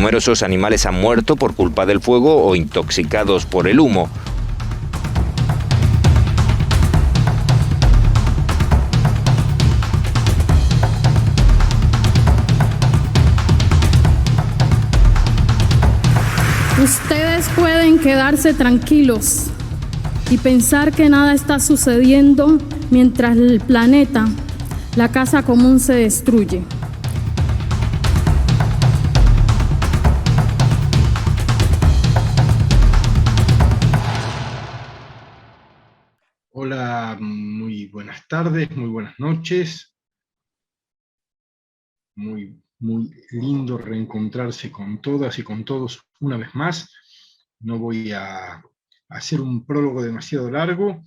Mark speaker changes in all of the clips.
Speaker 1: numerosos animales han muerto por culpa del fuego o intoxicados por el humo.
Speaker 2: Ustedes pueden quedarse tranquilos y pensar que nada está sucediendo mientras el planeta, la casa común, se destruye.
Speaker 3: Hola, muy buenas tardes, muy buenas noches. Muy lindo reencontrarse con todas y con todos una vez más. No voy a hacer un prólogo demasiado largo.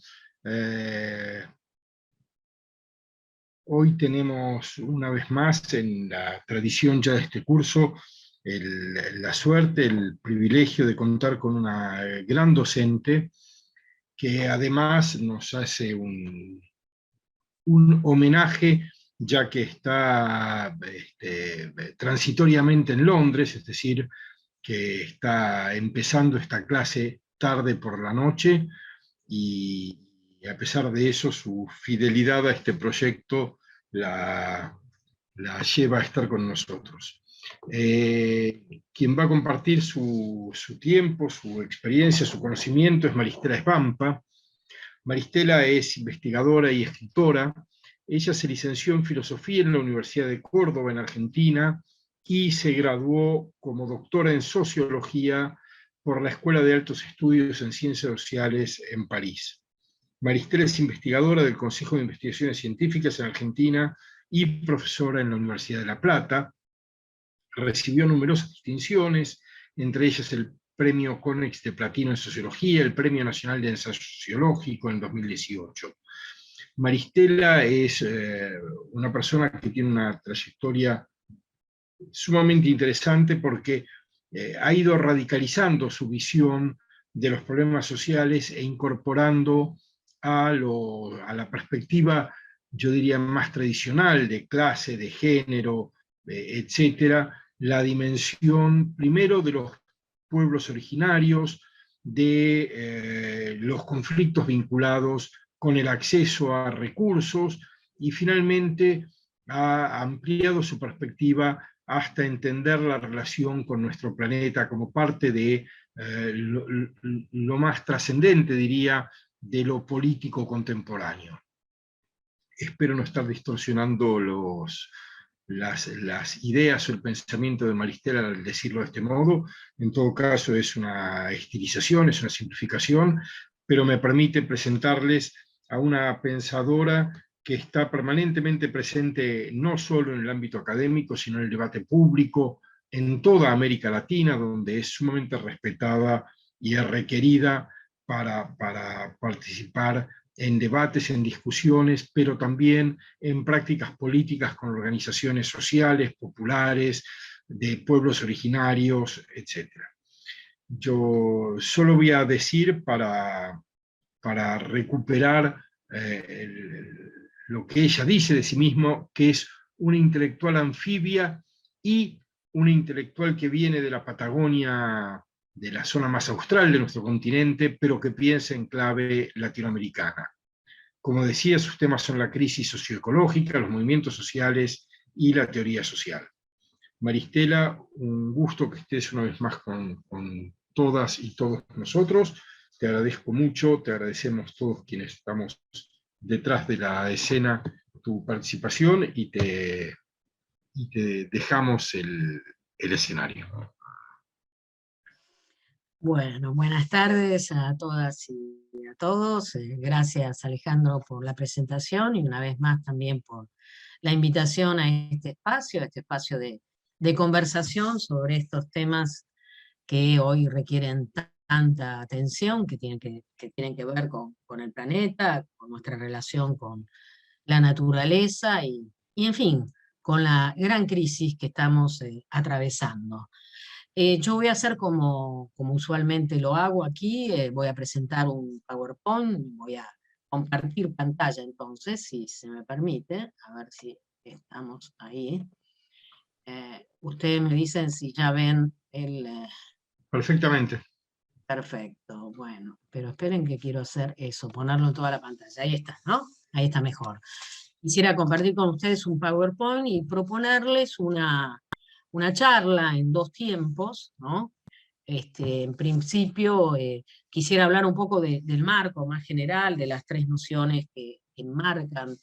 Speaker 3: Hoy tenemos una vez más, en la tradición ya de este curso, la suerte, el privilegio de contar con una gran docente que además nos hace un homenaje, ya que está transitoriamente en Londres, es decir, que está empezando esta clase tarde por la noche, y a pesar de eso, su fidelidad a este proyecto la lleva a estar con nosotros. Quien va a compartir su tiempo, su experiencia, su conocimiento es Maristela Svampa. Maristela es investigadora y escritora. Ella se licenció en Filosofía en la Universidad de Córdoba, en Argentina, y se graduó como doctora en Sociología por la Escuela de Altos Estudios en Ciencias Sociales en París. Maristela es investigadora del Consejo de Investigaciones Científicas en Argentina y profesora en la Universidad de La Plata. Recibió numerosas distinciones, entre ellas el Premio Konex de Platino en Sociología, el Premio Nacional de Ensayo Sociológico en 2018. Maristela es una persona que tiene una trayectoria sumamente interesante porque ha ido radicalizando su visión de los problemas sociales e incorporando a la perspectiva, yo diría, más tradicional de clase, de género, etcétera, la dimensión primero de los pueblos originarios, de los conflictos vinculados con el acceso a recursos, y finalmente ha ampliado su perspectiva hasta entender la relación con nuestro planeta como parte de lo más trascendente, diría, de lo político contemporáneo. Espero no estar distorsionando las ideas o el pensamiento de Maristela al decirlo de este modo. En todo caso, es una estilización, es una simplificación, pero me permite presentarles a una pensadora que está permanentemente presente no solo en el ámbito académico, sino en el debate público, en toda América Latina, donde es sumamente respetada y es requerida para participar en debates, en discusiones, pero también en prácticas políticas con organizaciones sociales, populares, de pueblos originarios, etc. Yo solo voy a decir, para recuperar lo que ella dice de sí mismo, que es una intelectual anfibia y una intelectual que viene de la Patagonia, de la zona más austral de nuestro continente, pero que piensa en clave latinoamericana. Como decía, sus temas son la crisis socioecológica, los movimientos sociales y la teoría social. Maristela, un gusto que estés una vez más con todas y todos nosotros. Te agradezco mucho, te agradecemos todos quienes estamos detrás de la escena tu participación, y te dejamos el escenario.
Speaker 4: Bueno, buenas tardes a todas y a todos. Gracias, Alejandro, por la presentación, y una vez más también por la invitación a este espacio de conversación sobre estos temas que hoy requieren tanta atención, que tienen que ver con el planeta, con nuestra relación con la naturaleza y en fin, con la gran crisis que estamos atravesando. Yo voy a hacer como usualmente lo hago aquí. Voy a presentar un PowerPoint, voy a compartir pantalla entonces, si se me permite, a ver si estamos ahí. Ustedes me dicen si ya ven
Speaker 3: Perfectamente.
Speaker 4: Perfecto, bueno, pero esperen que quiero hacer eso, ponerlo en toda la pantalla. Ahí está, ¿no? Ahí está mejor. Quisiera compartir con ustedes un PowerPoint y proponerles una charla en 2 tiempos, ¿no? En principio, quisiera hablar un poco del marco más general, de las 3 nociones que enmarcan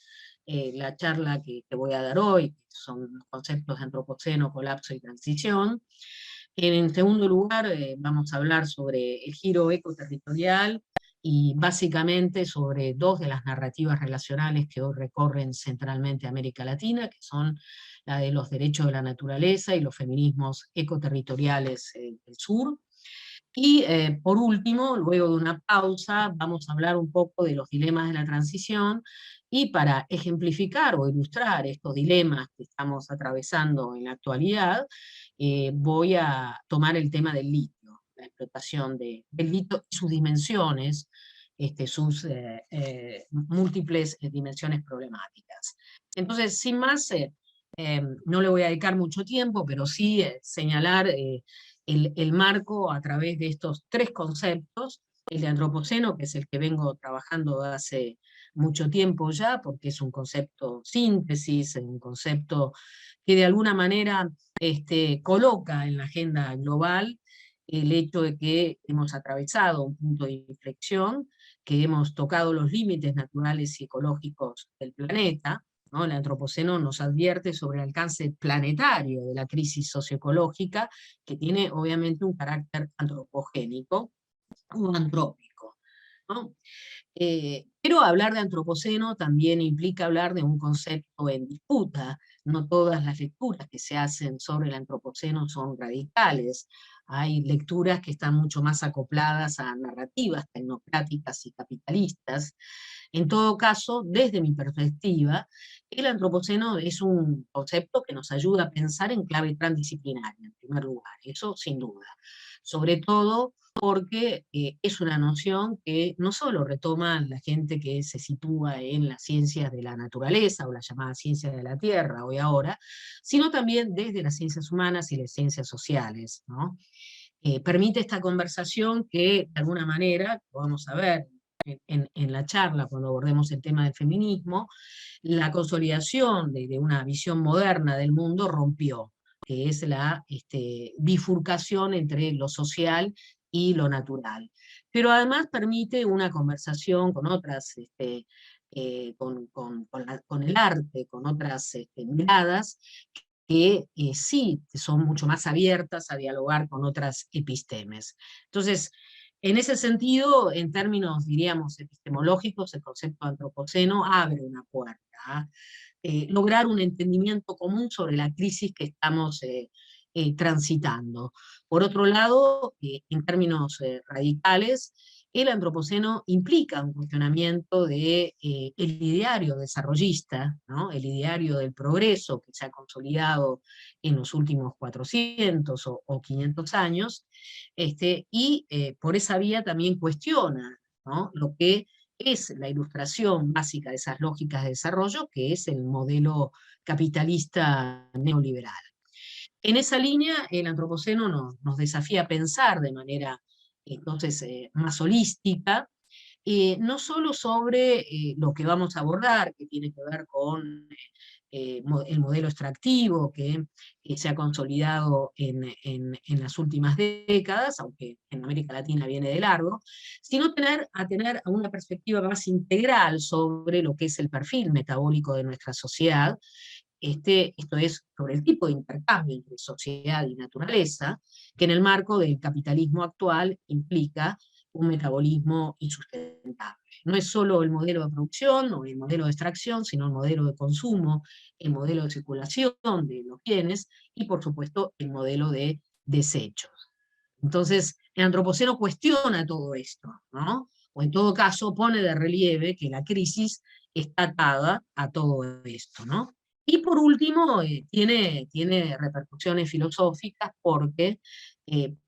Speaker 4: la charla que voy a dar hoy, que son los conceptos de antropoceno, colapso y transición. En segundo lugar, vamos a hablar sobre el giro ecoterritorial y básicamente sobre 2 de las narrativas relacionales que hoy recorren centralmente América Latina, que son la de los derechos de la naturaleza y los feminismos ecoterritoriales del sur. Y por último, luego de una pausa, vamos a hablar un poco de los dilemas de la transición, y para ejemplificar o ilustrar estos dilemas que estamos atravesando en la actualidad, voy a tomar el tema del litio, la explotación del litio y sus dimensiones, sus múltiples dimensiones problemáticas. Entonces, sin más, no le voy a dedicar mucho tiempo, pero sí señalar el marco a través de estos 3 conceptos: el de antropoceno, que es el que vengo trabajando hace mucho tiempo ya, porque es un concepto síntesis, un concepto que de alguna manera coloca en la agenda global el hecho de que hemos atravesado un punto de inflexión, que hemos tocado los límites naturales y ecológicos del planeta, ¿no? El antropoceno nos advierte sobre el alcance planetario de la crisis socioecológica, que tiene obviamente un carácter antropogénico o antrópico, ¿no? Pero hablar de antropoceno también implica hablar de un concepto en disputa. No todas las lecturas que se hacen sobre el antropoceno son radicales. Hay lecturas que están mucho más acopladas a narrativas tecnocráticas y capitalistas. En todo caso, desde mi perspectiva, el antropoceno es un concepto que nos ayuda a pensar en clave transdisciplinaria, en primer lugar, eso sin duda. Sobre todo porque es una noción que no solo retoma la gente que se sitúa en las ciencias de la naturaleza o las llamadas ciencias de la tierra hoy ahora, sino también desde las ciencias humanas y las ciencias sociales, ¿no? Permite esta conversación que, de alguna manera, lo vamos a ver en la charla cuando abordemos el tema del feminismo, la consolidación de una visión moderna del mundo rompió, que es la bifurcación entre lo social y lo natural. Pero además permite una conversación con otras, con el arte, con otras miradas, que sí son mucho más abiertas a dialogar con otras epistemes. Entonces, en ese sentido, en términos, diríamos, epistemológicos, el concepto antropoceno abre una puerta a lograr un entendimiento común sobre la crisis que estamos transitando. Por otro lado, en términos radicales, el antropoceno implica un cuestionamiento de el ideario desarrollista, ¿no? El ideario del progreso que se ha consolidado en los últimos 400 o 500 años, y por esa vía también cuestiona, ¿no?, lo que es la ilustración básica de esas lógicas de desarrollo, que es el modelo capitalista neoliberal. En esa línea, el antropoceno nos desafía a pensar de manera entonces más holística, no solo sobre lo que vamos a abordar, que tiene que ver con el modelo extractivo que se ha consolidado en las últimas décadas, aunque en América Latina viene de largo, sino tener una perspectiva más integral sobre lo que es el perfil metabólico de nuestra sociedad. Esto es sobre el tipo de intercambio entre sociedad y naturaleza, que en el marco del capitalismo actual implica un metabolismo insustentable. No es solo el modelo de producción o el modelo de extracción, sino el modelo de consumo, el modelo de circulación de los bienes y, por supuesto, el modelo de desechos. Entonces, el antropoceno cuestiona todo esto, ¿no? O en todo caso pone de relieve que la crisis está atada a todo esto, ¿no? Y por último, tiene repercusiones filosóficas porque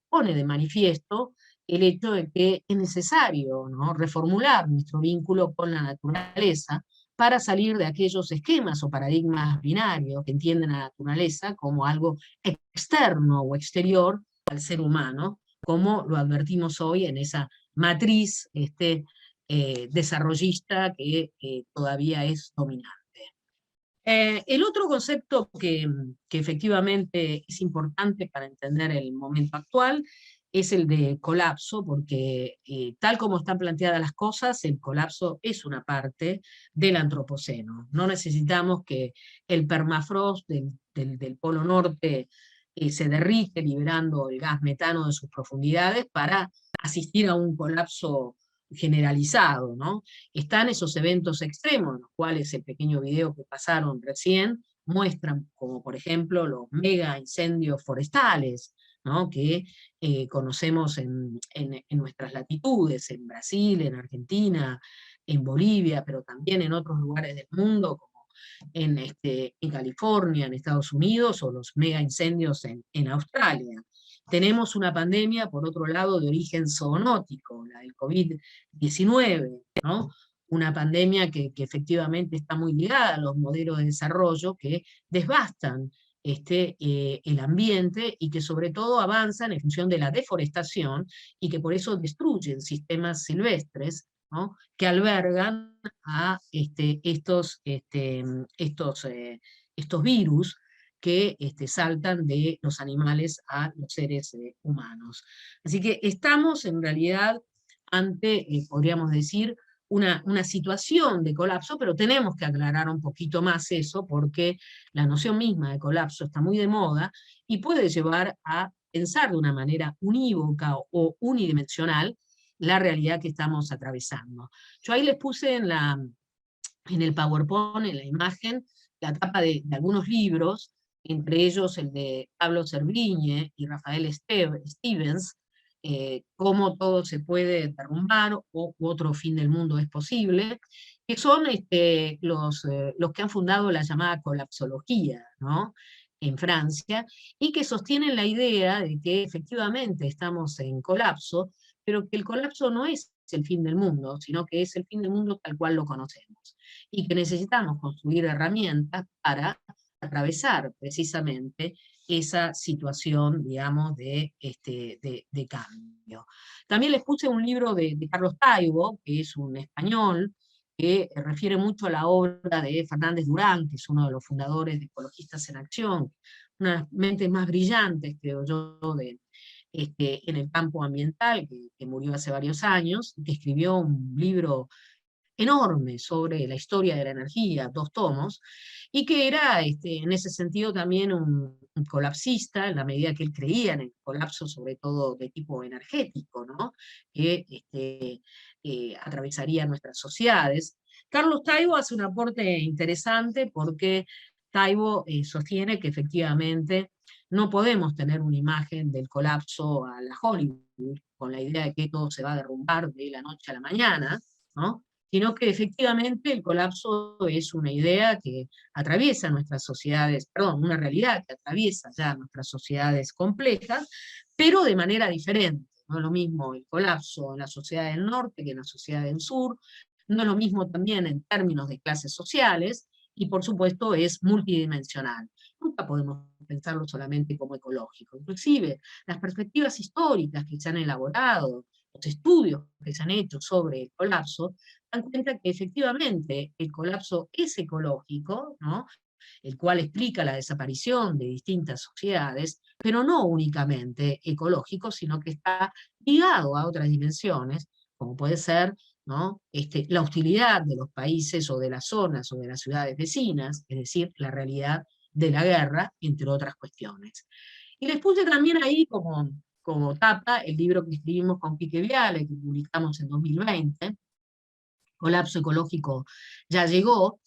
Speaker 4: pone de manifiesto el hecho de que es necesario, ¿no?, reformular nuestro vínculo con la naturaleza para salir de aquellos esquemas o paradigmas binarios que entienden a la naturaleza como algo externo o exterior al ser humano, como lo advertimos hoy en esa matriz desarrollista que todavía es dominante. El otro concepto que efectivamente es importante para entender el momento actual es el de colapso, porque tal como están planteadas las cosas, el colapso es una parte del antropoceno. No necesitamos que el permafrost del Polo Norte se derrite liberando el gas metano de sus profundidades para asistir a un colapso generalizado, ¿no? Están esos eventos extremos, los cuales el pequeño video que pasaron recién muestran, como por ejemplo los mega incendios forestales, ¿no? Que conocemos en nuestras latitudes, en Brasil, en Argentina, en Bolivia, pero también en otros lugares del mundo, como en California, en Estados Unidos, o los mega incendios en Australia. Tenemos una pandemia, por otro lado, de origen zoonótico, la del COVID-19, ¿no? Una pandemia que efectivamente está muy ligada a los modelos de desarrollo que devastan el ambiente y que sobre todo avanzan en función de la deforestación y que por eso destruyen sistemas silvestres, ¿no? Que albergan a estos virus que saltan de los animales a los seres humanos. Así que estamos en realidad ante, podríamos decir, una situación de colapso, pero tenemos que aclarar un poquito más eso, porque la noción misma de colapso está muy de moda y puede llevar a pensar de una manera unívoca o unidimensional la realidad que estamos atravesando. Yo ahí les puse en el PowerPoint, en la imagen, la tapa de algunos libros, entre ellos el de Pablo Cerviñe y Rafael Stevens, Cómo todo se puede derrumbar o otro fin del mundo es posible, que son los que han fundado la llamada colapsología, ¿no? En Francia, y que sostienen la idea de que efectivamente estamos en colapso, pero que el colapso no es el fin del mundo, sino que es el fin del mundo tal cual lo conocemos, y que necesitamos construir herramientas para atravesar precisamente esa situación, digamos, de cambio. También les puse un libro de Carlos Taibo, que es un español, que refiere mucho a la obra de Fernández Durán, que es uno de los fundadores de Ecologistas en Acción, una de las mentes más brillantes, creo yo, en el campo ambiental, que murió hace varios años, que escribió un libro enorme sobre la historia de la energía, 2 tomos, y que era en ese sentido también un colapsista, en la medida que él creía en el colapso, sobre todo de tipo energético, ¿no? Que atravesaría nuestras sociedades. Carlos Taibo hace un aporte interesante porque Taibo sostiene que efectivamente no podemos tener una imagen del colapso a la Hollywood, con la idea de que todo se va a derrumbar de la noche a la mañana, ¿no? Sino que efectivamente el colapso es una idea que atraviesa nuestras sociedades, perdón, una realidad que atraviesa ya nuestras sociedades complejas, pero de manera diferente. No es lo mismo el colapso en la sociedad del norte que en la sociedad del sur, no es lo mismo también en términos de clases sociales, y por supuesto es multidimensional. Nunca podemos pensarlo solamente como ecológico. Inclusive las perspectivas históricas que se han elaborado, los estudios que se han hecho sobre el colapso, dan cuenta que efectivamente el colapso es ecológico, ¿no? El cual explica la desaparición de distintas sociedades, pero no únicamente ecológico, sino que está ligado a otras dimensiones, como puede ser, ¿no? La hostilidad de los países o de las zonas o de las ciudades vecinas, es decir, la realidad de la guerra, entre otras cuestiones. Y les puse también ahí como tapa el libro que escribimos con Quique Viale, que publicamos en 2020, Colapso ecológico ya llegó,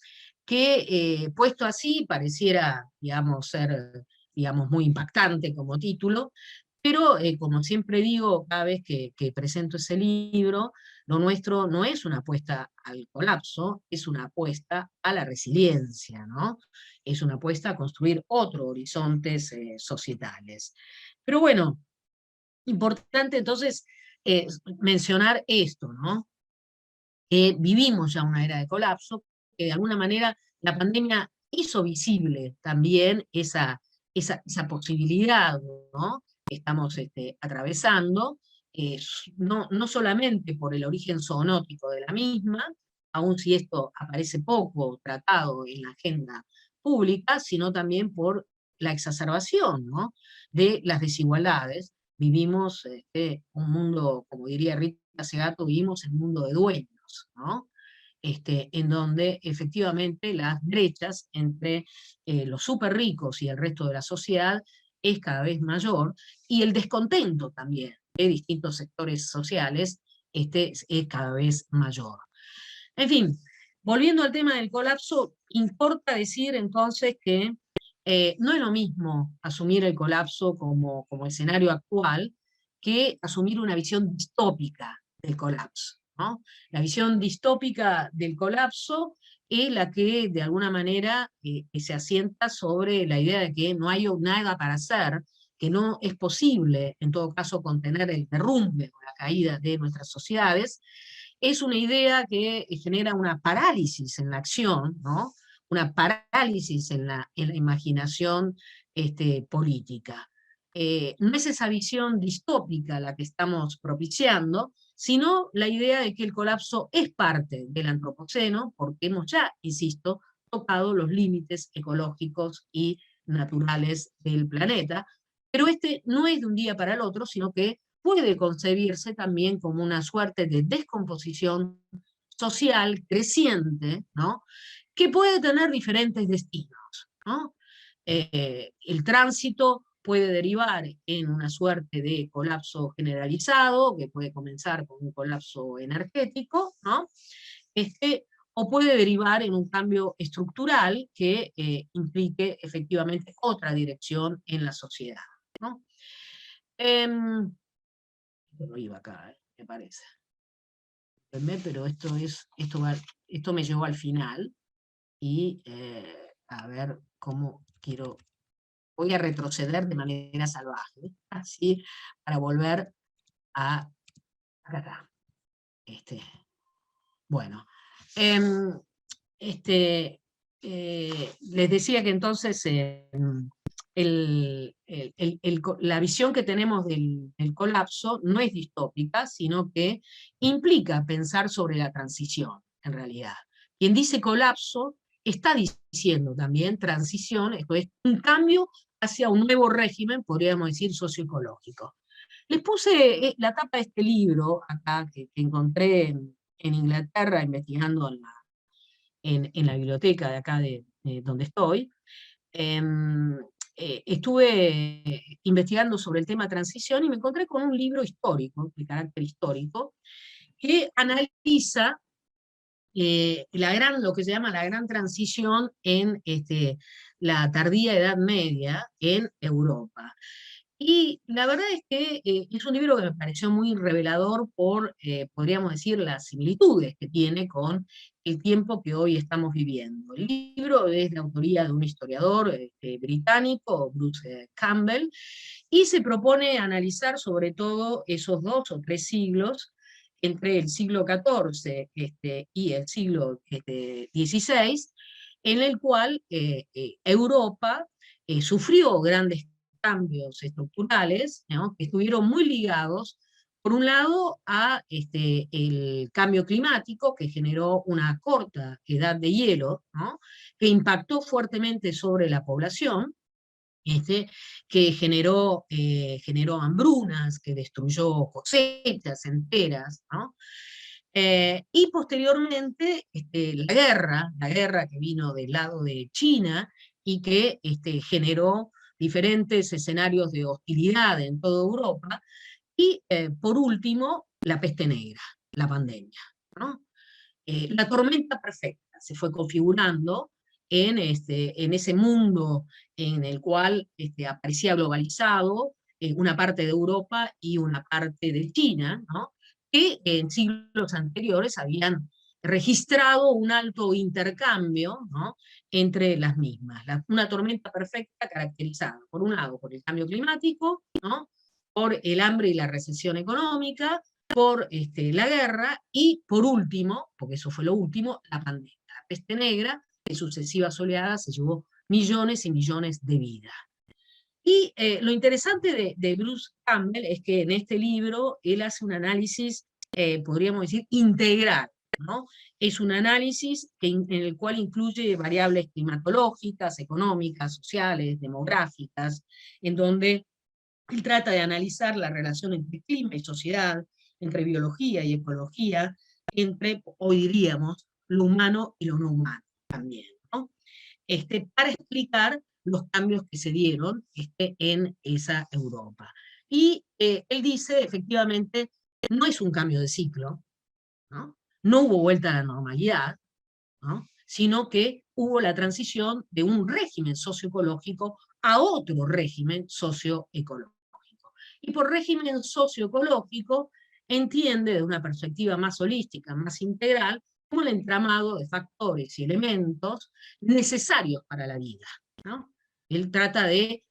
Speaker 4: que puesto así pareciera, digamos, ser muy impactante como título, pero como siempre digo cada vez que presento ese libro, lo nuestro no es una apuesta al colapso, es una apuesta a la resiliencia, ¿no? Es una apuesta a construir otros horizontes societales. Pero bueno, importante entonces mencionar esto, ¿no? Que vivimos ya una era de colapso, que de alguna manera la pandemia hizo visible también esa posibilidad, ¿no? estamos atravesando, no solamente por el origen zoonótico de la misma, aun si esto aparece poco tratado en la agenda pública, sino también por la exacerbación, ¿no?, de las desigualdades. Vivimos un mundo, como diría Rita Segato, vivimos en un mundo de dueños, ¿no? En donde efectivamente las brechas entre los súper ricos y el resto de la sociedad es cada vez mayor, y el descontento también de distintos sectores sociales es cada vez mayor. En fin, volviendo al tema del colapso, importa decir entonces que no es lo mismo asumir el colapso como escenario actual que asumir una visión distópica del colapso, ¿no? La visión distópica del colapso es la que de alguna manera se asienta sobre la idea de que no hay nada para hacer, que no es posible en todo caso contener el derrumbe o la caída de nuestras sociedades. Es una idea que genera una parálisis en la acción, ¿no?, una parálisis en la imaginación política. No es esa visión distópica la que estamos propiciando, sino la idea de que el colapso es parte del antropoceno, porque hemos ya, insisto, tocado los límites ecológicos y naturales del planeta, pero no es de un día para el otro, sino que puede concebirse también como una suerte de descomposición social creciente, ¿no?, que puede tener diferentes destinos, ¿no? El tránsito puede derivar en una suerte de colapso generalizado, que puede comenzar con un colapso energético, ¿no?, o puede derivar en un cambio estructural que implique efectivamente otra dirección en la sociedad, ¿no? No iba acá, me parece. Pero esto me llevó al final, y a ver cómo voy a retroceder de manera salvaje, así, para volver a acá. Bueno, les decía que entonces la visión que tenemos del colapso no es distópica, sino que implica pensar sobre la transición, en realidad. Quien dice colapso está diciendo también transición, esto es un cambio hacia un nuevo régimen, podríamos decir, socioecológico. Les puse la tapa de este libro acá, que encontré en Inglaterra, investigando en la biblioteca de acá de donde estoy. Estuve investigando sobre el tema transición y me encontré con un libro histórico, de carácter histórico, que analiza lo que se llama la gran transición en la tardía Edad Media en Europa. Y la verdad es que es un libro que me pareció muy revelador por, podríamos decir, las similitudes que tiene con el tiempo que hoy estamos viviendo. El libro es de autoría de un historiador británico, Bruce Campbell, y se propone analizar sobre todo esos 2 o 3 siglos, entre el siglo XIV y el siglo XVI, en el cual Europa sufrió grandes cambios estructurales, ¿no?, que estuvieron muy ligados, por un lado, a el cambio climático, que generó una corta edad de hielo, ¿no?, que impactó fuertemente sobre la población, que generó hambrunas, que destruyó cosechas enteras, ¿no? Y posteriormente la guerra que vino del lado de China y que generó diferentes escenarios de hostilidad en toda Europa, y por último, la peste negra, la pandemia, ¿no? La tormenta perfecta se fue configurando en ese mundo en el cual aparecía globalizado una parte de Europa y una parte de China, ¿no?, que en siglos anteriores habían registrado un alto intercambio, ¿no?, entre las mismas. Una tormenta perfecta caracterizada, por un lado, por el cambio climático, ¿no?, por el hambre y la recesión económica, por la guerra, y por último, porque eso fue lo último, la pandemia, la peste negra, que sucesivas oleadas se llevó millones y millones de vidas. Y lo interesante de Bruce Campbell es que en este libro él hace un análisis, podríamos decir, integral, ¿no? Es un análisis en el cual incluye variables climatológicas, económicas, sociales, demográficas, en donde él trata de analizar la relación entre clima y sociedad, entre biología y ecología, entre, hoy diríamos, lo humano y lo no humano también, ¿no? Para explicar los cambios que se dieron en esa Europa. Y él dice, efectivamente, no es un cambio de ciclo, ¿no? No hubo vuelta a la normalidad, ¿no? Sino que hubo la transición de un régimen socioecológico a otro régimen socioecológico. Y por régimen socioecológico entiende, de una perspectiva más holística, más integral, como el entramado de factores y elementos necesarios para la vida, ¿no? Él trata de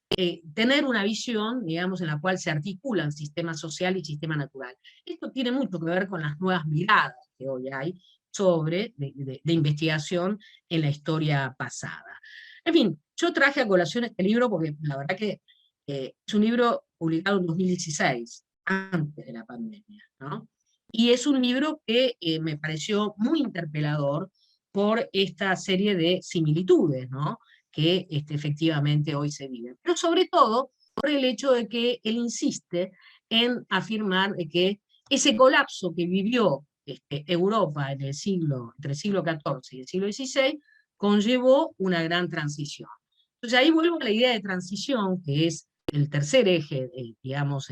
Speaker 4: tener una visión, digamos, en la cual se articulan sistema social y sistema natural. Esto tiene mucho que ver con las nuevas miradas que hoy hay sobre de investigación en la historia pasada. En fin, yo traje a colación este libro porque la verdad que es un libro publicado en 2016, antes de la pandemia, ¿no? Y es un libro que me pareció muy interpelador por esta serie de similitudes, ¿no? Que efectivamente hoy se viven. Pero sobre todo por el hecho de que él insiste en afirmar de que ese colapso que vivió Europa en entre el siglo XIV y el siglo XVI conllevó una gran transición. Entonces ahí vuelvo a la idea de transición, que es el tercer eje, digamos,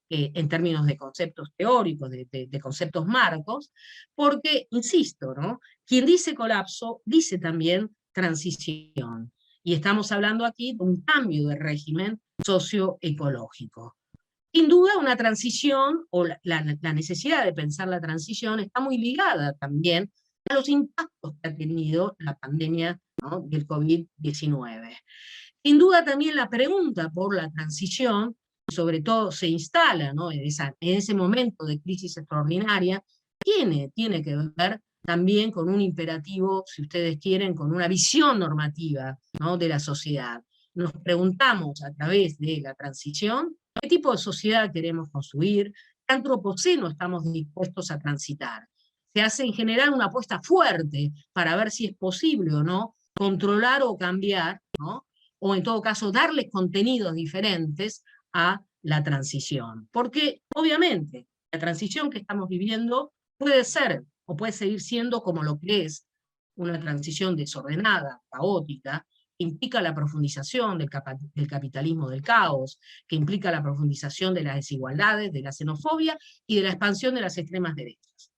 Speaker 4: en términos de conceptos teóricos, de conceptos marcos, porque, insisto, ¿no? Quien dice colapso, dice también transición. Y estamos hablando aquí de un cambio de régimen socioecológico. Sin duda, una transición, o la necesidad de pensar la transición, está muy ligada también a los impactos que ha tenido la pandemia, ¿no?, del COVID-19. Sin duda también la pregunta por la transición, sobre todo se instala, ¿no?, en ese momento de crisis extraordinaria, tiene que ver también con un imperativo, si ustedes quieren, con una visión normativa, ¿no?, de la sociedad. Nos preguntamos a través de la transición qué tipo de sociedad queremos construir, qué antropoceno estamos dispuestos a transitar. Se hace en general una apuesta fuerte para ver si es posible o no controlar o cambiar, ¿no?, o en todo caso darles contenidos diferentes a la transición. Porque obviamente la transición que estamos viviendo puede ser o puede seguir siendo como lo que es una transición desordenada, caótica, que implica la profundización del capitalismo del caos, que implica la profundización de las desigualdades, de la xenofobia y de la expansión de las extremas derechas.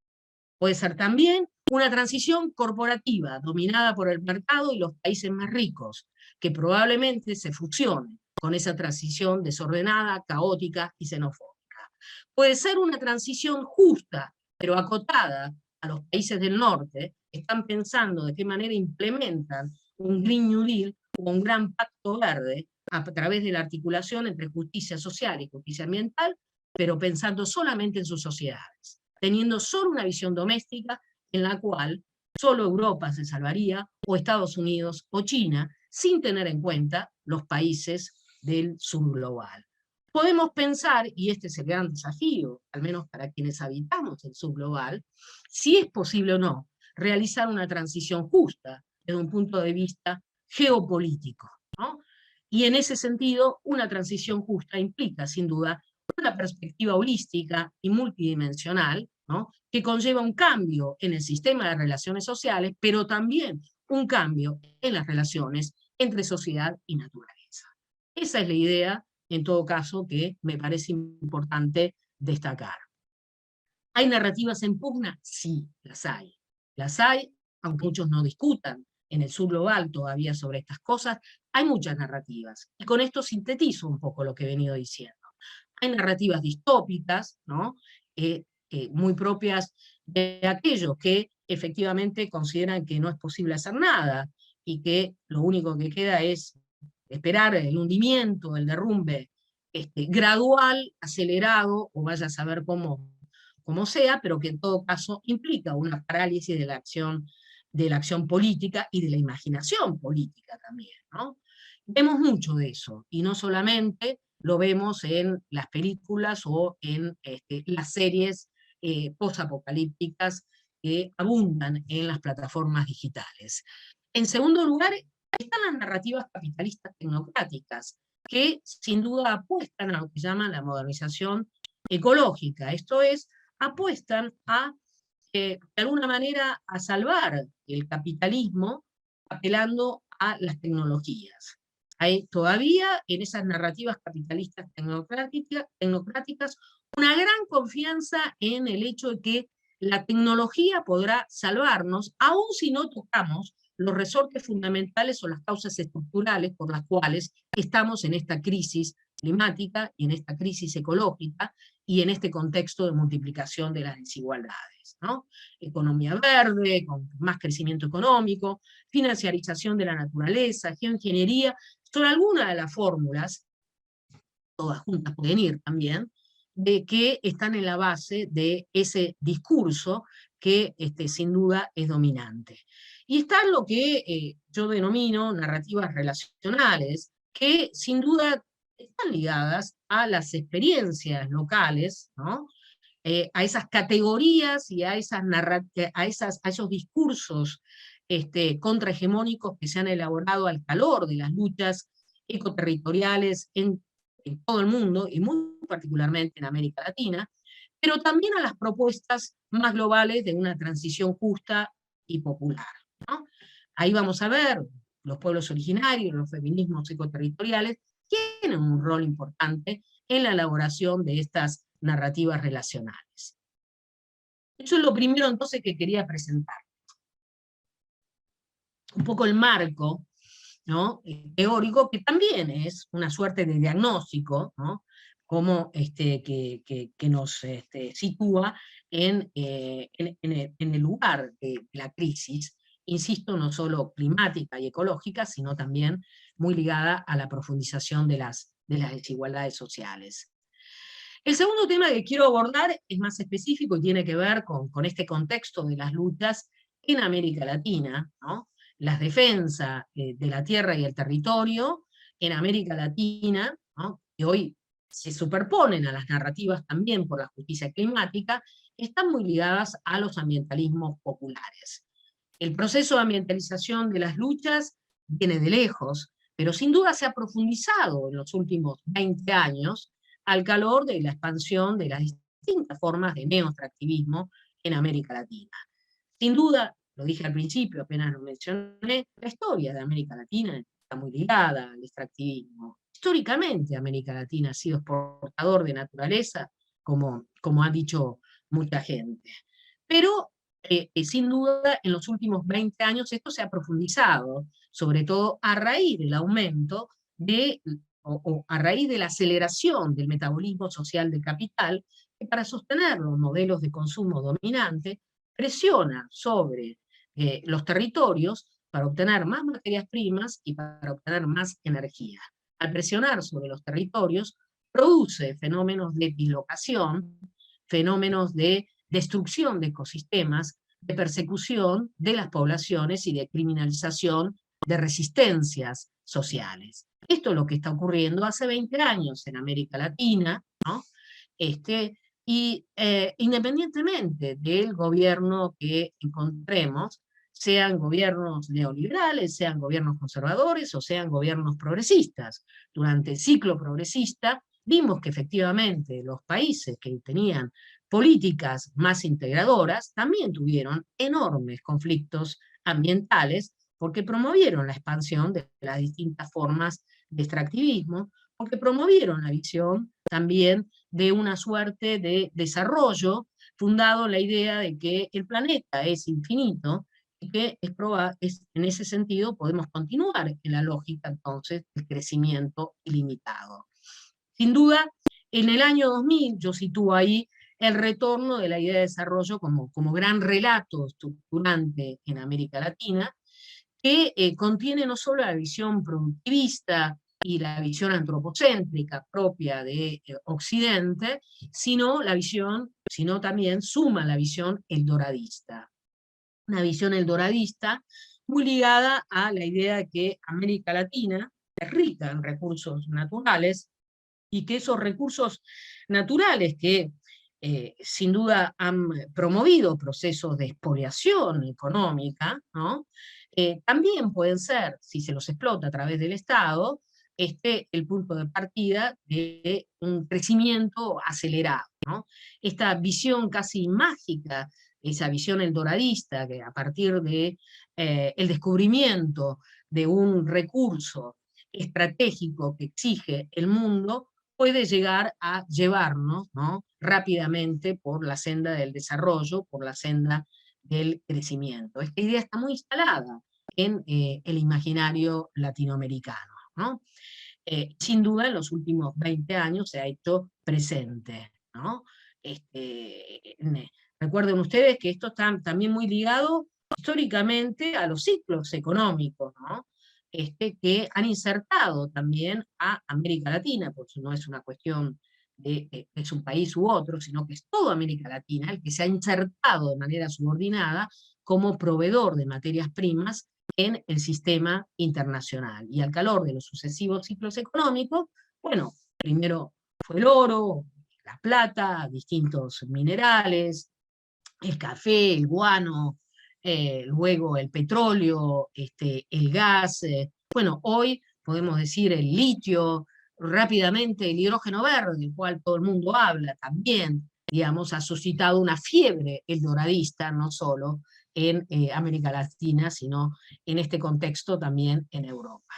Speaker 4: Puede ser también una transición corporativa, dominada por el mercado y los países más ricos, que probablemente se fusione con esa transición desordenada, caótica y xenofóbica. Puede ser una transición justa, pero acotada a los países del norte, que están pensando de qué manera implementan un Green New Deal o un gran pacto verde a través de la articulación entre justicia social y justicia ambiental, pero pensando solamente en sus sociedades, teniendo solo una visión doméstica en la cual solo Europa se salvaría, o Estados Unidos o China, sin tener en cuenta los países del sur global. Podemos pensar, y este es el gran desafío, al menos para quienes habitamos el sur global, si es posible o no realizar una transición justa desde un punto de vista geopolítico, ¿no? Y en ese sentido, una transición justa implica, sin duda, una perspectiva holística y multidimensional, ¿no?, que conlleva un cambio en el sistema de relaciones sociales, pero también un cambio en las relaciones entre sociedad y naturaleza. Esa es la idea, en todo caso, que me parece importante destacar. ¿Hay narrativas en pugna? Sí, las hay. Las hay, aunque muchos no discutan en el sur global todavía sobre estas cosas, hay muchas narrativas. Y con esto sintetizo un poco lo que he venido diciendo. Hay narrativas distópicas, ¿no?, muy propias de aquellos que efectivamente consideran que no es posible hacer nada y que lo único que queda es esperar el hundimiento, el derrumbe gradual, acelerado, o vaya a saber cómo sea, pero que en todo caso implica una parálisis de la acción política y de la imaginación política también, ¿no? vemos mucho de eso, y no solamente lo vemos en las películas o en las series posapocalípticas que abundan en las plataformas digitales. En segundo lugar, están las narrativas capitalistas tecnocráticas, que sin duda apuestan a lo que llaman la modernización ecológica, esto es, apuestan a, de alguna manera, a salvar el capitalismo apelando a las tecnologías. Hay todavía en esas narrativas capitalistas tecnocráticas una gran confianza en el hecho de que la tecnología podrá salvarnos, aun si no tocamos los resortes fundamentales o las causas estructurales por las cuales estamos en esta crisis climática y en esta crisis ecológica y en este contexto de multiplicación de las desigualdades, ¿no? Economía verde, con más crecimiento económico, financiarización de la naturaleza, geoingeniería, son algunas de las fórmulas, todas juntas pueden ir también, de que están en la base de ese discurso que sin duda es dominante. Y están lo que yo denomino narrativas relacionales, que sin duda están ligadas a las experiencias locales, ¿no? A esas categorías y a esos discursos contrahegemónicos que se han elaborado al calor de las luchas ecoterritoriales en todo el mundo, y muy particularmente en América Latina, pero también a las propuestas más globales de una transición justa y popular, ¿no? Ahí vamos a ver los pueblos originarios, los feminismos ecoterritoriales, tienen un rol importante en la elaboración de estas narrativas relacionales. Eso es lo primero entonces que quería presentar. Un poco el marco, ¿no? Teórico, que también es una suerte de diagnóstico, ¿no? Como que nos sitúa en el lugar de la crisis, insisto, no solo climática y ecológica, sino también muy ligada a la profundización de las desigualdades sociales. El segundo tema que quiero abordar es más específico y tiene que ver con este contexto de las luchas en América Latina, ¿no? Las defensas de la tierra y el territorio en América Latina, ¿no? Que hoy se superponen a las narrativas también por la justicia climática, están muy ligadas a los ambientalismos populares. El proceso de ambientalización de las luchas viene de lejos, pero sin duda se ha profundizado en los últimos 20 años al calor de la expansión de las distintas formas de neoextractivismo en América Latina. Sin duda, lo dije al principio, apenas lo mencioné, la historia de América Latina está muy ligada al extractivismo. Históricamente América Latina ha sido exportador de naturaleza, como ha dicho mucha gente. Pero sin duda en los últimos 20 años esto se ha profundizado, sobre todo a raíz del aumento o a raíz de la aceleración del metabolismo social del capital, que para sostener los modelos de consumo dominantes presiona sobre los territorios para obtener más materias primas y para obtener más energía. Al presionar sobre los territorios, produce fenómenos de dislocación, fenómenos de destrucción de ecosistemas, de persecución de las poblaciones y de criminalización de resistencias sociales. Esto es lo que está ocurriendo hace 20 años en América Latina, ¿no? Independientemente del gobierno que encontremos, sean gobiernos neoliberales, sean gobiernos conservadores o sean gobiernos progresistas. Durante el ciclo progresista vimos que efectivamente los países que tenían políticas más integradoras también tuvieron enormes conflictos ambientales porque promovieron la expansión de las distintas formas de extractivismo, porque promovieron la visión también de una suerte de desarrollo fundado en la idea de que el planeta es infinito y que en ese sentido podemos continuar en la lógica entonces del crecimiento ilimitado. Sin duda, en el año 2000 yo sitúo ahí el retorno de la idea de desarrollo como gran relato estructurante en América Latina, que contiene no solo la visión productivista y la visión antropocéntrica propia de Occidente, sino también suma la visión eldoradista. Una visión eldoradista muy ligada a la idea de que América Latina es rica en recursos naturales, y que esos recursos naturales que sin duda han promovido procesos de expoliación económica, ¿no? También pueden ser, si se los explota a través del Estado, el punto de partida de un crecimiento acelerado, ¿no? Esta visión casi mágica, esa visión eldoradista, que a partir de el descubrimiento de un recurso estratégico que exige el mundo, puede llegar a llevarnos, ¿no?, rápidamente por la senda del desarrollo, por la senda del crecimiento. Esta idea está muy instalada en el imaginario latinoamericano, ¿no? Sin duda en los últimos 20 años se ha hecho presente, ¿no? Recuerden ustedes que esto está también muy ligado históricamente a los ciclos económicos, ¿no? Que han insertado también a América Latina, porque no es una cuestión de es un país u otro, sino que es toda América Latina el que se ha insertado de manera subordinada como proveedor de materias primas en el sistema internacional. Y al calor de los sucesivos ciclos económicos, bueno, primero fue el oro, la plata, distintos minerales, el café, el guano, luego el petróleo, el gas, bueno, hoy podemos decir el litio, rápidamente el hidrógeno verde, del cual todo el mundo habla también, digamos, ha suscitado una fiebre eldoradista, no solo en América Latina, sino en este contexto también en Europa.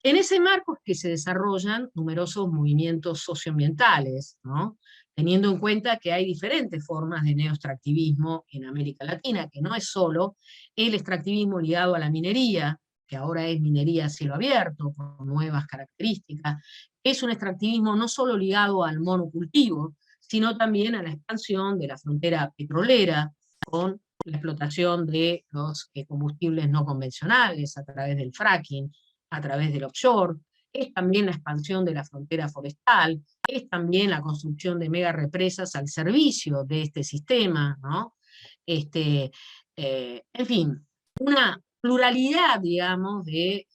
Speaker 4: En ese marco es que se desarrollan numerosos movimientos socioambientales, ¿no? Teniendo en cuenta que hay diferentes formas de neoextractivismo en América Latina, que no es solo el extractivismo ligado a la minería, que ahora es minería a cielo abierto, con nuevas características, es un extractivismo no solo ligado al monocultivo, sino también a la expansión de la frontera petrolera, con la explotación de los combustibles no convencionales a través del fracking, a través del offshore, es también la expansión de la frontera forestal, es también la construcción de mega represas al servicio de este sistema, ¿no? En fin, una pluralidad, digamos, de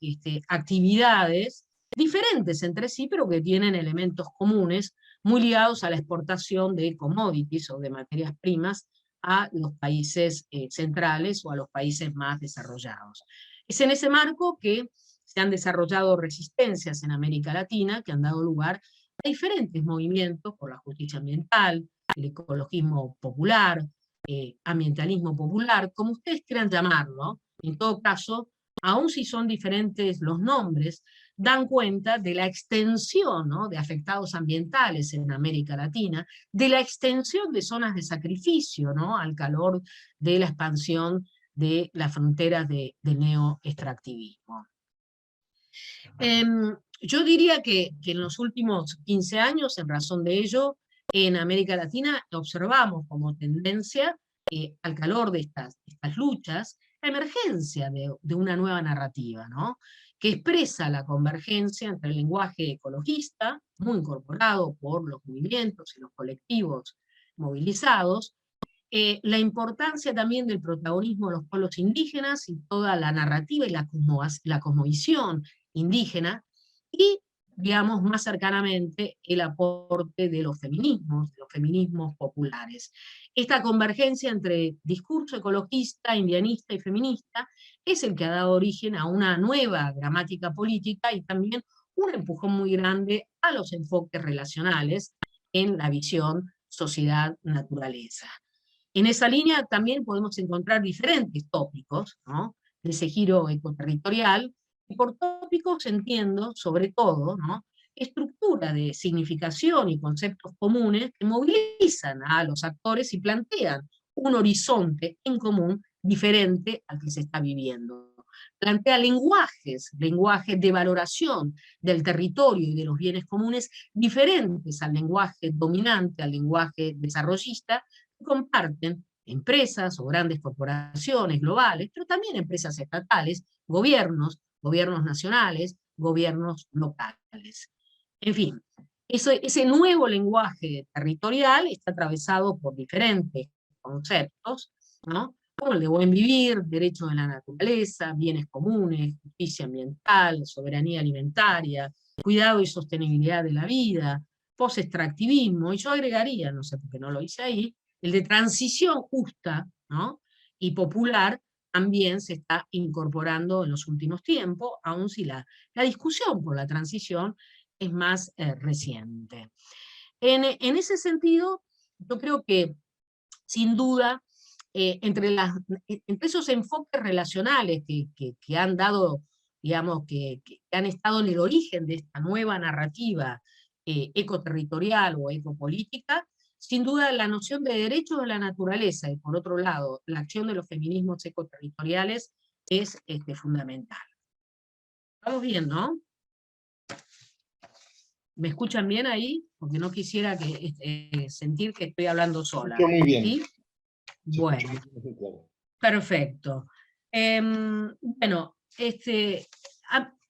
Speaker 4: actividades diferentes entre sí, pero que tienen elementos comunes muy ligados a la exportación de commodities o de materias primas a los países centrales o a los países más desarrollados. Es en ese marco que se han desarrollado resistencias en América Latina que han dado lugar a diferentes movimientos por la justicia ambiental, el ecologismo popular, ambientalismo popular, como ustedes quieran llamarlo. En todo caso, aun si son diferentes los nombres, dan cuenta de la extensión, ¿no?, de afectados ambientales en América Latina, de la extensión de zonas de sacrificio, ¿no?, al calor de la expansión de las fronteras del neoextractivismo. Yo diría que en los últimos 15 años, en razón de ello, en América Latina observamos como tendencia, al calor de estas luchas, la emergencia de una nueva narrativa, ¿no?, que expresa la convergencia entre el lenguaje ecologista, muy incorporado por los movimientos y los colectivos movilizados, la importancia también del protagonismo de los pueblos indígenas y toda la narrativa y la cosmovisión indígena, y, digamos, más cercanamente el aporte de los feminismos populares. Esta convergencia entre discurso ecologista, indianista y feminista es el que ha dado origen a una nueva gramática política y también un empujón muy grande a los enfoques relacionales en la visión sociedad-naturaleza. En esa línea también podemos encontrar diferentes tópicos, ¿no?, de ese giro ecoterritorial, y por tópicos entiendo, sobre todo, ¿no?, estructura de significación y conceptos comunes que movilizan a los actores y plantean un horizonte en común diferente al que se está viviendo. Plantea lenguajes de valoración del territorio y de los bienes comunes diferentes al lenguaje dominante, al lenguaje desarrollista, que comparten empresas o grandes corporaciones globales, pero también empresas estatales, gobiernos nacionales, gobiernos locales. En fin, ese nuevo lenguaje territorial está atravesado por diferentes conceptos, ¿no?, como el de buen vivir, derechos de la naturaleza, bienes comunes, justicia ambiental, soberanía alimentaria, cuidado y sostenibilidad de la vida, post-extractivismo, y yo agregaría, no sé por qué no lo hice ahí, el de transición justa, ¿no?, y popular, también se está incorporando en los últimos tiempos, aun si la discusión por la transición es más reciente. En ese sentido, yo creo que, sin duda, entre esos enfoques relacionales que han dado, digamos, que han estado en el origen de esta nueva narrativa ecoterritorial o ecopolítica, sin duda la noción de derechos de la naturaleza y, por otro lado, la acción de los feminismos ecoterritoriales es fundamental. ¿Estamos bien, no? ¿Me escuchan bien ahí? Porque no quisiera sentir que estoy hablando sola.
Speaker 3: Muy bien.
Speaker 4: ¿Sí? Bueno, perfecto. Bueno, en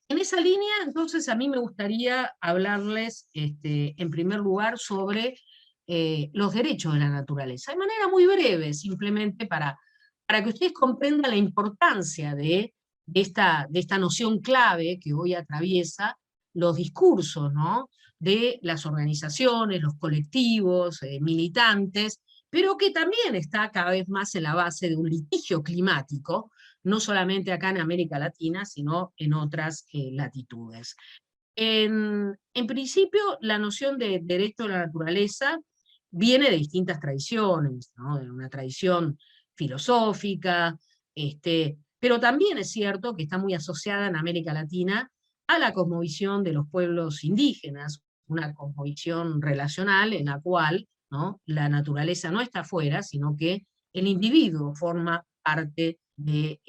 Speaker 4: esa línea, entonces, a mí me gustaría hablarles, en primer lugar, sobre los derechos de la naturaleza, de manera muy breve, simplemente para que ustedes comprendan la importancia de esta noción clave que hoy atraviesa los discursos, ¿no?, de las organizaciones, los colectivos, militantes, pero que también está cada vez más en la base de un litigio climático, no solamente acá en América Latina, sino en otras latitudes. En principio, la noción de derecho a la naturaleza viene de distintas tradiciones, ¿no?, de una tradición filosófica, pero también es cierto que está muy asociada en América Latina a la cosmovisión de los pueblos indígenas, una cosmovisión relacional en la cual, ¿no?, la naturaleza no está afuera, sino que el individuo forma parte de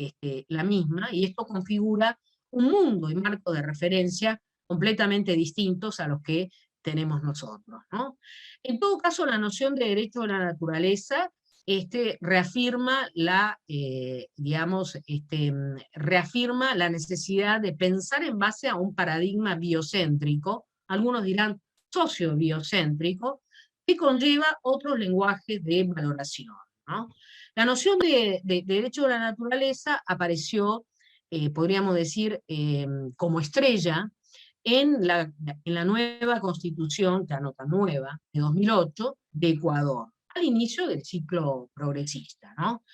Speaker 4: la misma, y esto configura un mundo y marco de referencia completamente distintos a los que tenemos nosotros, ¿no? En todo caso, la noción de derecho a la naturaleza reafirma reafirma la necesidad de pensar en base a un paradigma biocéntrico, algunos dirán sociobiocéntrico, que conlleva otros lenguajes de valoración, ¿no? La noción de derecho a la naturaleza apareció, podríamos decir, como estrella en la nueva constitución, ya no tan nueva, de 2008, de Ecuador, al inicio del ciclo progresista, ¿no?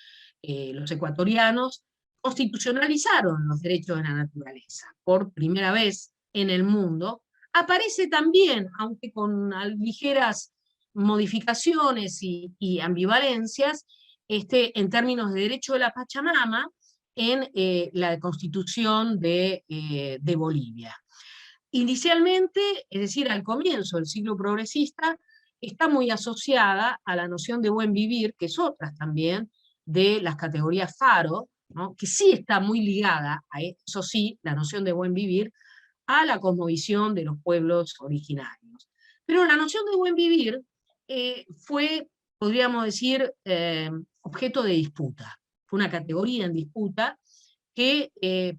Speaker 4: Los ecuatorianos constitucionalizaron los derechos de la naturaleza. Por primera vez en el mundo, aparece también, aunque con ligeras modificaciones y ambivalencias, en términos de derecho de la Pachamama, en la Constitución de Bolivia. Inicialmente, es decir, al comienzo del siglo progresista, está muy asociada a la noción de buen vivir, que es otra también de las categorías Faro, ¿no?, que sí está muy ligada, eso sí, la noción de buen vivir, a la cosmovisión de los pueblos originarios. Pero la noción de buen vivir fue, podríamos decir, objeto de disputa. Fue una categoría en disputa que,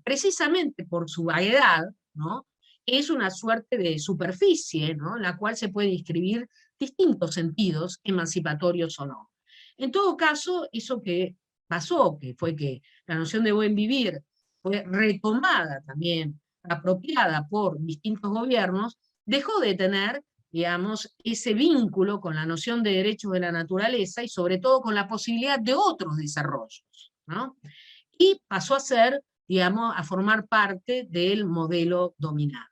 Speaker 4: precisamente por su vaguedad, ¿no?, es una suerte de superficie, ¿no?, en la cual se pueden inscribir distintos sentidos, emancipatorios o no. En todo caso, eso que pasó, que fue que la noción de buen vivir fue retomada también, apropiada por distintos gobiernos, dejó de tener, digamos, ese vínculo con la noción de derechos de la naturaleza y sobre todo con la posibilidad de otros desarrollos, ¿no? Y pasó a ser, digamos, a formar parte del modelo dominante.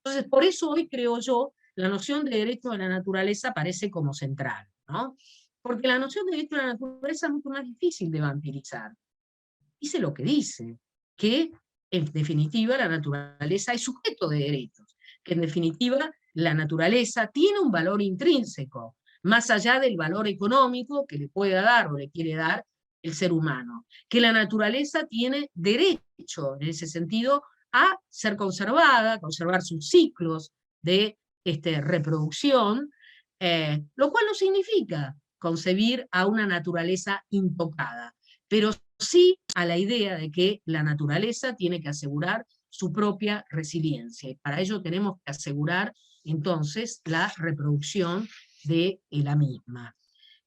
Speaker 4: Entonces, por eso hoy, creo yo, la noción de derecho a la naturaleza aparece como central, ¿no? Porque la noción de derecho a la naturaleza es mucho más difícil de vampirizar. Dice lo que dice, que en definitiva la naturaleza es sujeto de derechos, que en definitiva la naturaleza tiene un valor intrínseco, más allá del valor económico que le pueda dar o le quiere dar el ser humano, que la naturaleza tiene derecho, en ese sentido, a ser conservada, conservar sus ciclos de reproducción, lo cual no significa concebir a una naturaleza intocada, pero sí a la idea de que la naturaleza tiene que asegurar su propia resiliencia, y para ello tenemos que asegurar entonces la reproducción de la misma.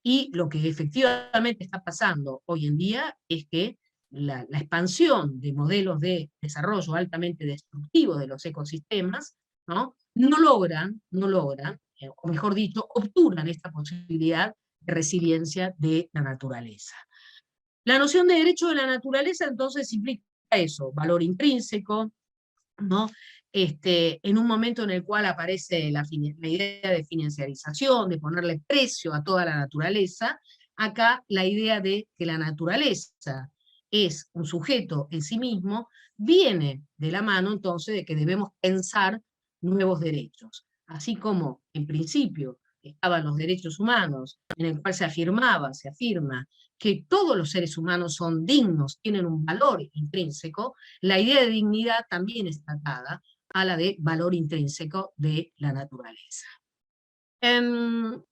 Speaker 4: Y lo que efectivamente está pasando hoy en día es que la expansión de modelos de desarrollo altamente destructivos de los ecosistemas, ¿no? No logran, o mejor dicho, obturan esta posibilidad de resiliencia de la naturaleza. La noción de derecho de la naturaleza entonces implica eso, valor intrínseco, ¿no? En un momento en el cual aparece la idea de financiarización, de ponerle precio a toda la naturaleza, acá la idea de que la naturaleza es un sujeto en sí mismo, viene de la mano entonces de que debemos pensar nuevos derechos. Así como en principio estaban los derechos humanos, en el cual se afirma que todos los seres humanos son dignos, tienen un valor intrínseco, la idea de dignidad también está atada a la de valor intrínseco de la naturaleza. En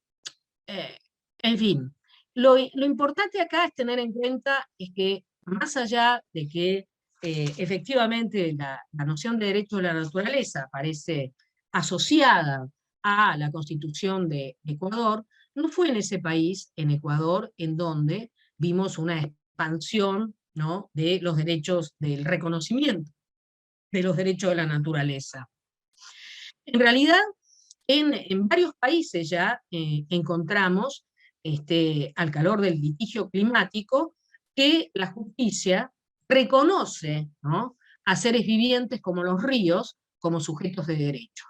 Speaker 4: fin, lo importante acá es tener en cuenta es que más allá de que efectivamente la noción de derecho de la naturaleza aparece asociada a la Constitución de Ecuador, no fue en ese país, en Ecuador, en donde vimos una expansión, ¿no?, de los derechos, del reconocimiento de los derechos de la naturaleza. En realidad, en varios países ya encontramos, al calor del litigio climático, que la justicia reconoce, ¿no?, a seres vivientes como los ríos como sujetos de derechos.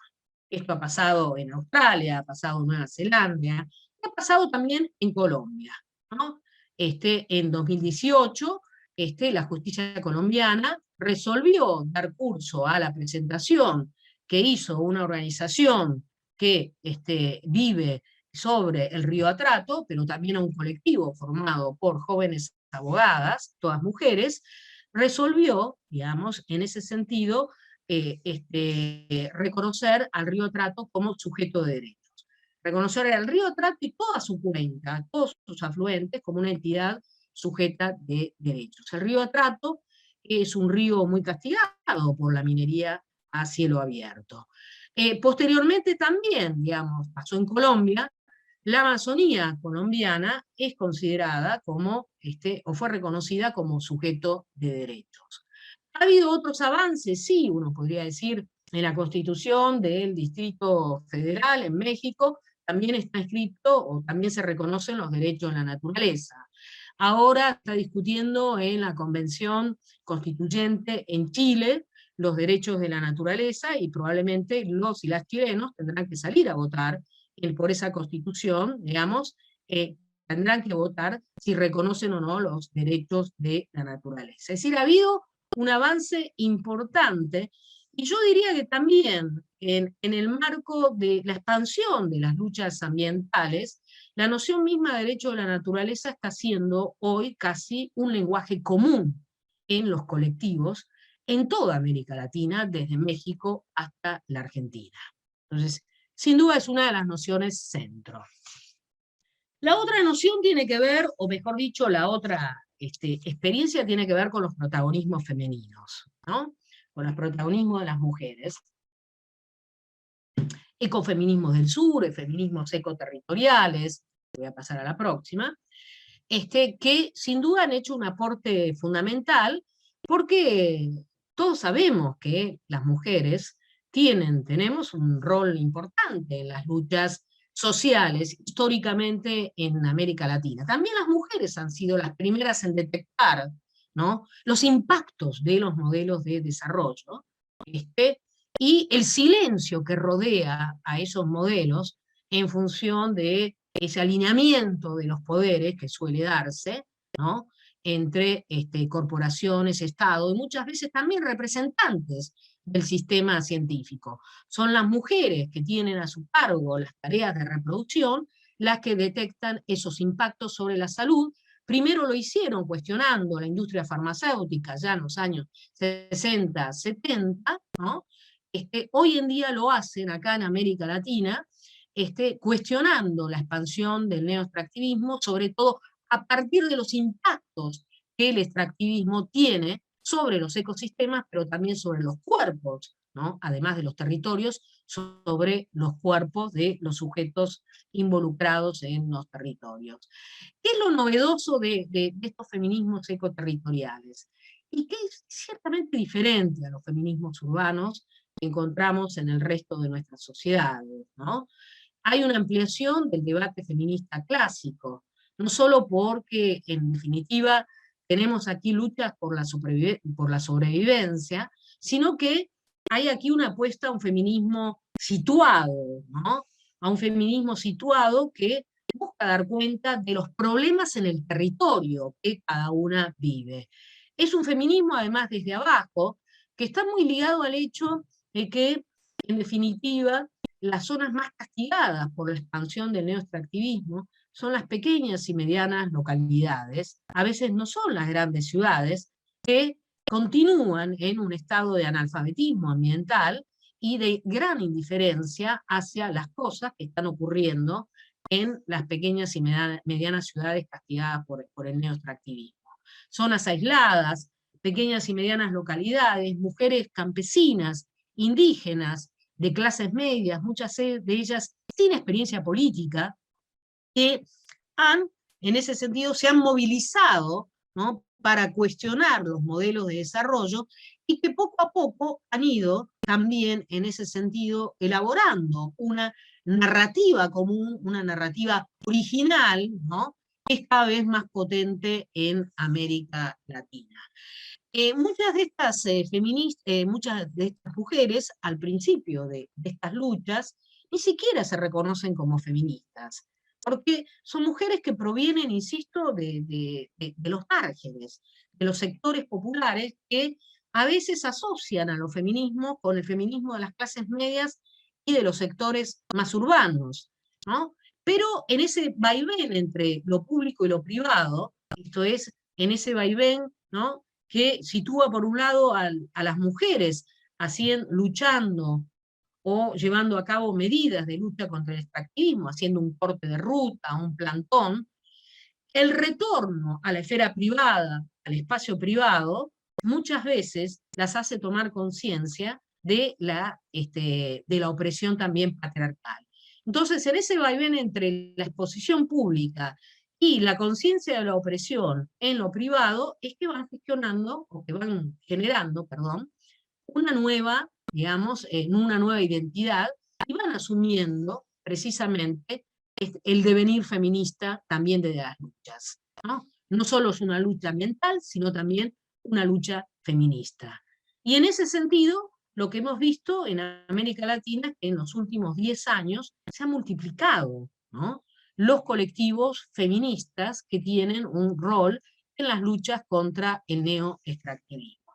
Speaker 4: Esto ha pasado en Australia, ha pasado en Nueva Zelanda, ha pasado también en Colombia, ¿no? En 2018, la justicia colombiana resolvió dar curso a la presentación que hizo una organización que vive sobre el río Atrato, pero también a un colectivo formado por jóvenes abogadas, todas mujeres, resolvió, digamos, en ese sentido, reconocer al río Atrato como sujeto de derechos. Reconocer al río Atrato y toda su cuenca, todos sus afluentes, como una entidad sujeta de derechos. El río Atrato es un río muy castigado por la minería a cielo abierto. Posteriormente también, digamos, pasó en Colombia, la Amazonía colombiana es considerada como, o fue reconocida como sujeto de derechos. ¿Ha habido otros avances? Sí, uno podría decir, en la Constitución del Distrito Federal en México, también está escrito o también se reconocen los derechos de la naturaleza. Ahora está discutiendo en la Convención Constituyente en Chile los derechos de la naturaleza y probablemente los y las chilenos tendrán que salir a votar por esa Constitución, digamos, tendrán que votar si reconocen o no los derechos de la naturaleza. Es decir, ha habido un avance importante, y yo diría que también en el marco de la expansión de las luchas ambientales, la noción misma de derecho de la naturaleza está siendo hoy casi un lenguaje común en los colectivos en toda América Latina, desde México hasta la Argentina. Entonces, sin duda es una de las nociones centro. La otra noción tiene que ver, o mejor dicho, la otra experiencia tiene que ver con los protagonismos femeninos, ¿no?, con los protagonismos de las mujeres. Ecofeminismos del sur, feminismos ecoterritoriales, voy a pasar a la próxima, que sin duda han hecho un aporte fundamental, porque todos sabemos que las mujeres tenemos un rol importante en las luchas sociales, históricamente en América Latina. También las mujeres han sido las primeras en detectar, ¿no?, los impactos de los modelos de desarrollo, y el silencio que rodea a esos modelos en función de ese alineamiento de los poderes que suele darse, ¿no?, entre corporaciones, Estado, y muchas veces también representantes del sistema científico. Son las mujeres que tienen a su cargo las tareas de reproducción las que detectan esos impactos sobre la salud. Primero lo hicieron cuestionando la industria farmacéutica ya en los años 60, 70, ¿no? Hoy en día lo hacen acá en América Latina, cuestionando la expansión del neoextractivismo, sobre todo a partir de los impactos que el extractivismo tiene sobre los ecosistemas, pero también sobre los cuerpos ¿no? Además de los territorios, sobre los cuerpos de los sujetos involucrados en los territorios. ¿Qué es lo novedoso de estos feminismos ecoterritoriales? Y que es ciertamente diferente a los feminismos urbanos que encontramos en el resto de nuestras sociedades, ¿no? Hay una ampliación del debate feminista clásico, no solo porque, en definitiva, tenemos aquí luchas por la sobrevivencia, sino que hay aquí una apuesta a un feminismo situado, ¿no? A un feminismo situado que busca dar cuenta de los problemas en el territorio que cada una vive. Es un feminismo, además, desde abajo, que está muy ligado al hecho de que, en definitiva, las zonas más castigadas por la expansión del neoextractivismo son las pequeñas y medianas localidades, a veces no son las grandes ciudades, que continúan en un estado de analfabetismo ambiental y de gran indiferencia hacia las cosas que están ocurriendo en las pequeñas y medianas ciudades castigadas por el neoextractivismo. Zonas aisladas, pequeñas y medianas localidades, mujeres campesinas, indígenas, de clases medias, muchas de ellas sin experiencia política, que en ese sentido, se han movilizado, ¿no?, para cuestionar los modelos de desarrollo y que poco a poco han ido también en ese sentido elaborando una narrativa común, una narrativa original, ¿no?, que es cada vez más potente en América Latina. Muchas de estas muchas de estas mujeres, al principio de estas luchas, ni siquiera se reconocen como feministas, porque son mujeres que provienen, insisto, de los márgenes, de los sectores populares que a veces asocian a los feminismos con el feminismo de las clases medias y de los sectores más urbanos, ¿no? Pero en ese vaivén entre lo público y lo privado, esto es, en ese vaivén, ¿no?, que sitúa por un lado a las mujeres luchando o llevando a cabo medidas de lucha contra el extractivismo, haciendo un corte de ruta, un plantón, el retorno a la esfera privada, al espacio privado, muchas veces las hace tomar conciencia de la opresión también patriarcal. Entonces, en ese vaivén entre la exposición pública y la conciencia de la opresión en lo privado, es que van gestionando, o que van generando, perdón, una nueva, digamos, una nueva identidad, y van asumiendo precisamente el devenir feminista también de las luchas, ¿no? No solo es una lucha ambiental, sino también una lucha feminista. Y en ese sentido, lo que hemos visto en América Latina es que en los últimos 10 años se ha multiplicado, ¿no?, los colectivos feministas que tienen un rol en las luchas contra el neoextractivismo.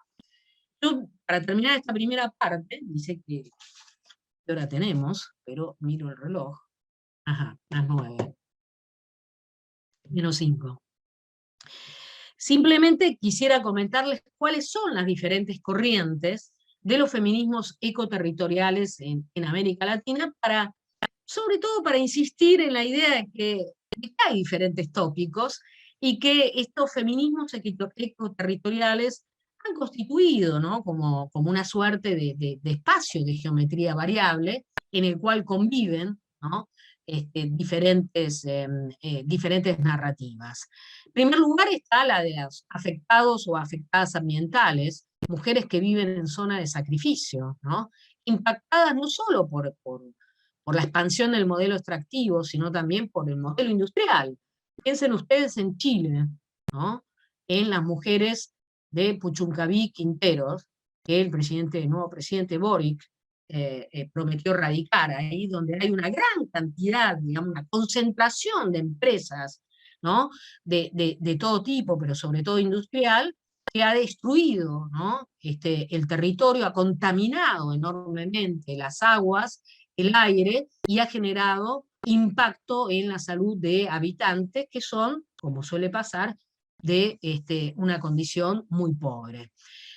Speaker 4: Yo, para terminar esta primera parte, dice que ¿qué hora tenemos? Pero miro el reloj. Ajá, las 9. -5. Simplemente quisiera comentarles cuáles son las diferentes corrientes de los feminismos ecoterritoriales en América Latina, sobre todo para insistir en la idea de que hay diferentes tópicos y que estos feminismos ecoterritoriales han constituido, ¿no?, como una suerte de espacio de geometría variable en el cual conviven, ¿no?, diferentes narrativas. En primer lugar está la de los afectados o afectadas ambientales, mujeres que viven en zona de sacrificio, ¿no?, impactadas no solo por la expansión del modelo extractivo, sino también por el modelo industrial. Piensen ustedes en Chile, ¿no?, en las mujeres de Puchuncaví, Quinteros, que el nuevo presidente Boric prometió erradicar, ahí donde hay una gran cantidad, digamos, una concentración de empresas, ¿no?, de todo tipo, pero sobre todo industrial, que ha destruido, ¿no?, el territorio, ha contaminado enormemente las aguas, el aire, y ha generado impacto en la salud de habitantes que son, como suele pasar, de una condición muy pobre,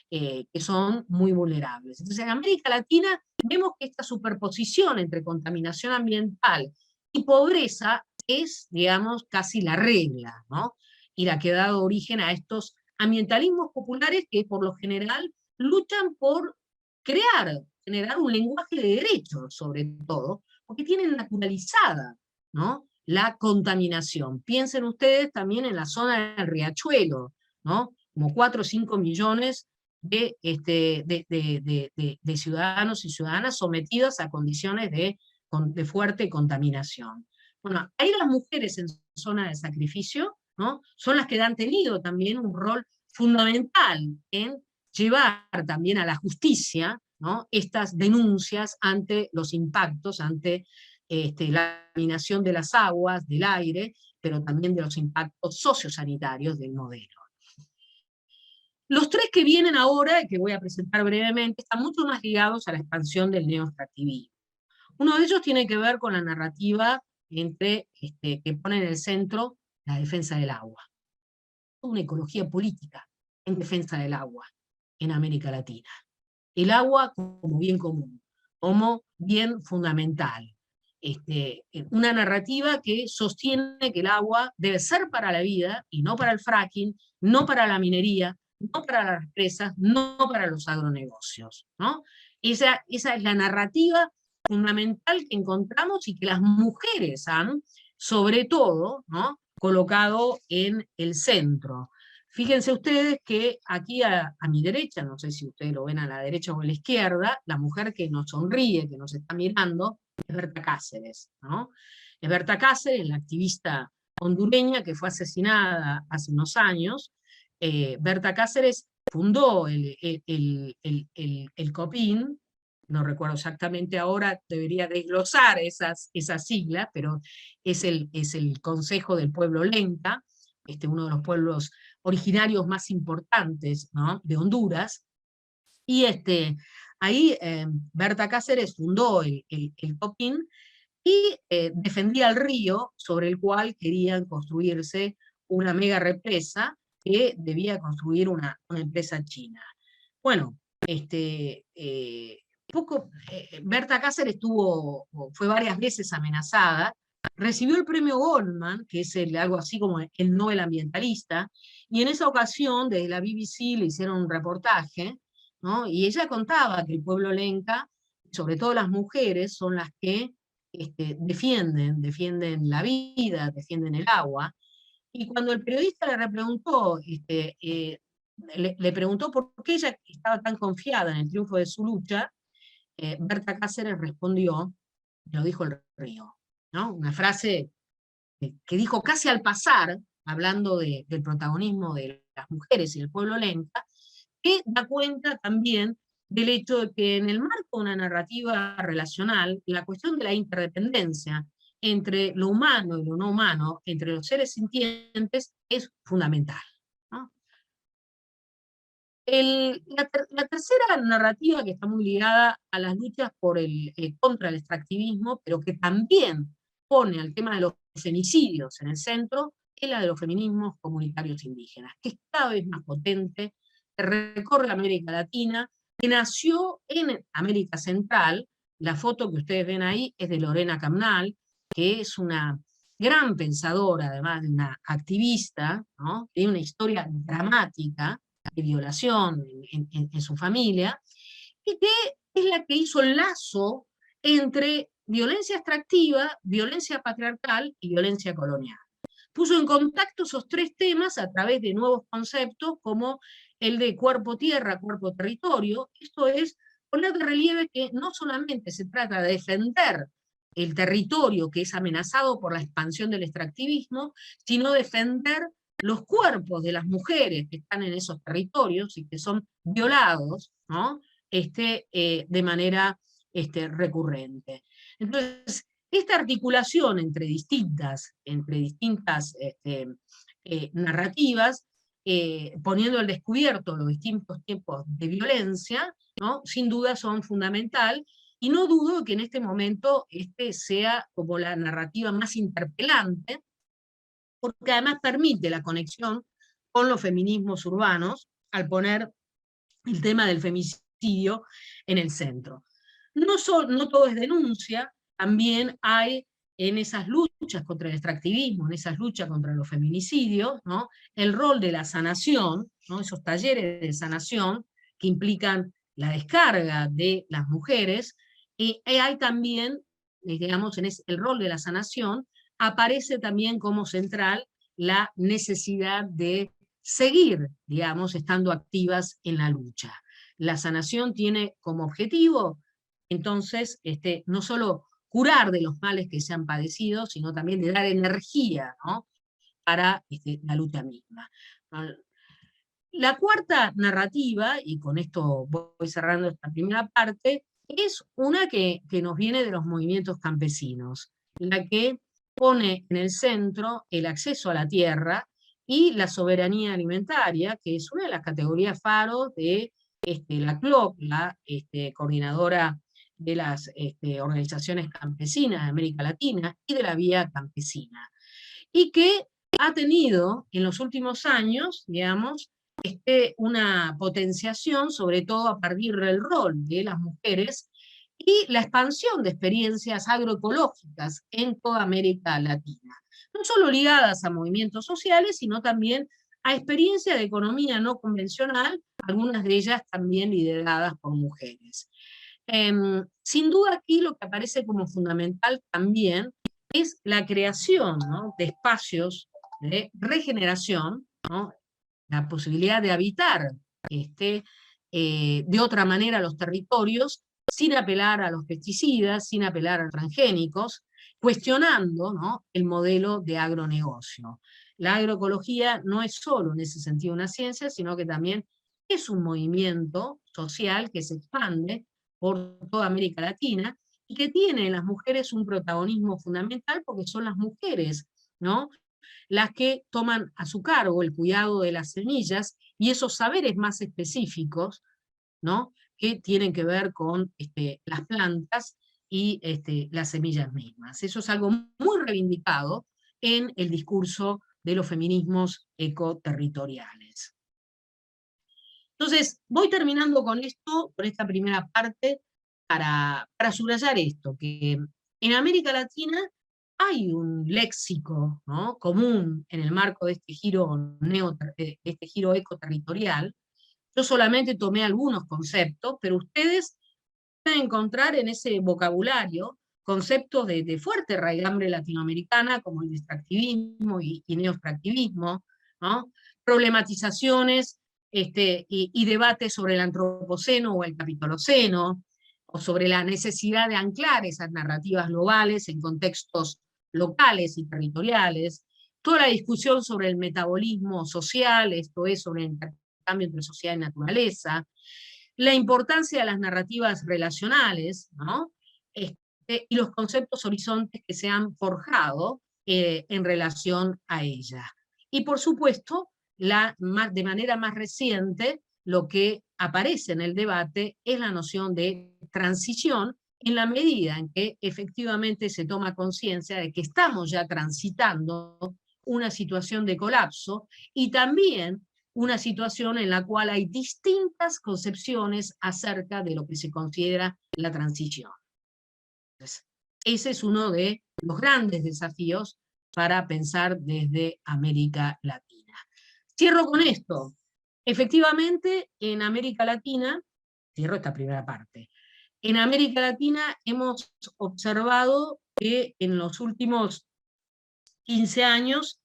Speaker 4: que son muy vulnerables. Entonces, en América Latina vemos que esta superposición entre contaminación ambiental y pobreza es, digamos, casi la regla, ¿no?, y la que ha dado origen a estos ambientalismos populares que, por lo general, luchan por crear generar un lenguaje de derechos, sobre todo, porque tienen naturalizada, ¿no?, la contaminación. Piensen ustedes también en la zona del Riachuelo, ¿no?, como 4 o 5 millones de ciudadanos y ciudadanas sometidos a condiciones de fuerte contaminación. Bueno, ahí las mujeres en zona de sacrificio, ¿no?, son las que han tenido también un rol fundamental en llevar también a la justicia, ¿no?, estas denuncias ante los impactos, ante la contaminación de las aguas, del aire, pero también de los impactos sociosanitarios del modelo. Los tres que vienen ahora, y que voy a presentar brevemente, están mucho más ligados a la expansión del neoextractivismo. Uno de ellos tiene que ver con la narrativa que pone en el centro la defensa del agua. Una ecología política en defensa del agua en América Latina. El agua como bien común, como bien fundamental. Una narrativa que sostiene que el agua debe ser para la vida y no para el fracking, no para la minería, no para las represas, no para los agronegocios, ¿no? Esa es la narrativa fundamental que encontramos y que las mujeres han, sobre todo, ¿no?, colocado en el centro. Fíjense ustedes que aquí a mi derecha, no sé si ustedes lo ven a la derecha o a la izquierda, la mujer que nos sonríe, que nos está mirando, es Berta Cáceres, ¿no? Es Berta Cáceres, la activista hondureña que fue asesinada hace unos años. Berta Cáceres fundó el COPIN, no recuerdo exactamente ahora, debería desglosar esas siglas, pero es el Consejo del Pueblo Lenca, uno de los pueblos originarios más importantes, ¿no?, de Honduras, y ahí Berta Cáceres fundó el COPIN y defendía el río sobre el cual querían construirse una mega represa que debía construir una empresa china. Bueno, Berta Cáceres fue varias veces amenazada, recibió el premio Goldman, que es algo así como el Nobel ambientalista, y en esa ocasión desde la BBC le hicieron un reportaje, ¿no?, y ella contaba que el pueblo lenca, sobre todo las mujeres, son las que defienden la vida, defienden el agua, y cuando el periodista le preguntó por qué ella estaba tan confiada en el triunfo de su lucha, Berta Cáceres respondió, lo dijo el río, ¿no? Una frase que dijo casi al pasar, hablando del protagonismo de las mujeres y el pueblo lenca, que da cuenta también del hecho de que en el marco de una narrativa relacional, la cuestión de la interdependencia entre lo humano y lo no humano, entre los seres sintientes, es fundamental, ¿no? La tercera narrativa que está muy ligada a las luchas contra el extractivismo, pero que también pone al tema de los femicidios en el centro, es la de los feminismos comunitarios indígenas, que es cada vez más potente, que recorre América Latina, que nació en América Central. La foto que ustedes ven ahí es de Lorena Camnal, que es una gran pensadora, además de una activista, ¿no?, tiene una historia dramática de violación en su familia, y que es la que hizo el lazo entre violencia extractiva, violencia patriarcal y violencia colonial. Puso en contacto esos tres temas a través de nuevos conceptos como el de cuerpo-tierra, cuerpo-territorio. Esto es poner de relieve que no solamente se trata de defender el territorio que es amenazado por la expansión del extractivismo, sino defender los cuerpos de las mujeres que están en esos territorios y que son violados, ¿no?, de manera recurrente. Entonces, esta articulación entre distintas narrativas, poniendo al descubierto los distintos tipos de violencia, ¿no?, sin duda son fundamental, y no dudo que en este momento sea como la narrativa más interpelante, porque además permite la conexión con los feminismos urbanos al poner el tema del femicidio en el centro. No todo es denuncia, también hay en esas luchas contra el extractivismo, en esas luchas contra los feminicidios, ¿no?, el rol de la sanación, ¿no?, esos talleres de sanación que implican la descarga de las mujeres, y hay también, digamos, el rol de la sanación, aparece también como central la necesidad de seguir, digamos, estando activas en la lucha. La sanación tiene como objetivo, entonces, no solo curar de los males que se han padecido, sino también de dar energía, ¿no?, para la lucha misma. La cuarta narrativa, y con esto voy cerrando esta primera parte, es una que nos viene de los movimientos campesinos, la que pone en el centro el acceso a la tierra y la soberanía alimentaria, que es una de las categorías faro de la CLOC, la coordinadora de las organizaciones campesinas de América Latina y de la Vía Campesina, y que ha tenido en los últimos años, digamos, una potenciación, sobre todo a partir del rol de las mujeres y la expansión de experiencias agroecológicas en toda América Latina, no solo ligadas a movimientos sociales, sino también a experiencias de economía no convencional, algunas de ellas también lideradas por mujeres. Sin duda aquí lo que aparece como fundamental también es la creación, ¿no?, de espacios de regeneración, ¿no?, la posibilidad de habitar de otra manera los territorios, sin apelar a los pesticidas, sin apelar a transgénicos, cuestionando, ¿no?, el modelo de agronegocio. La agroecología no es solo en ese sentido una ciencia, sino que también es un movimiento social que se expande por toda América Latina y que tiene en las mujeres un protagonismo fundamental, porque son las mujeres, ¿no?, las que toman a su cargo el cuidado de las semillas y esos saberes más específicos, ¿no?, que tienen que ver con las plantas y las semillas mismas. Eso es algo muy reivindicado en el discurso de los feminismos ecoterritoriales. Entonces, voy terminando con esto, con esta primera parte, para subrayar esto, que en América Latina hay un léxico, ¿no?, común en el marco de este giro ecoterritorial. Yo solamente tomé algunos conceptos, pero ustedes pueden encontrar en ese vocabulario conceptos de fuerte raigambre latinoamericana, como el extractivismo y neoextractivismo, ¿no?, problematizaciones y debates sobre el antropoceno o el capitoloceno, o sobre la necesidad de anclar esas narrativas globales en contextos locales y territoriales, toda la discusión sobre el metabolismo social, esto es, sobre el intercambio entre sociedad y naturaleza, la importancia de las narrativas relacionales, ¿no?, y los conceptos horizontes que se han forjado en relación a ella. Y por supuesto, de manera más reciente, lo que aparece en el debate es la noción de transición, en la medida en que efectivamente se toma conciencia de que estamos ya transitando una situación de colapso y también una situación en la cual hay distintas concepciones acerca de lo que se considera la transición. Entonces, ese es uno de los grandes desafíos para pensar desde América Latina. Cierro con esto. Efectivamente, en América Latina, cierro esta primera parte, en América Latina hemos observado que en los últimos 15 años,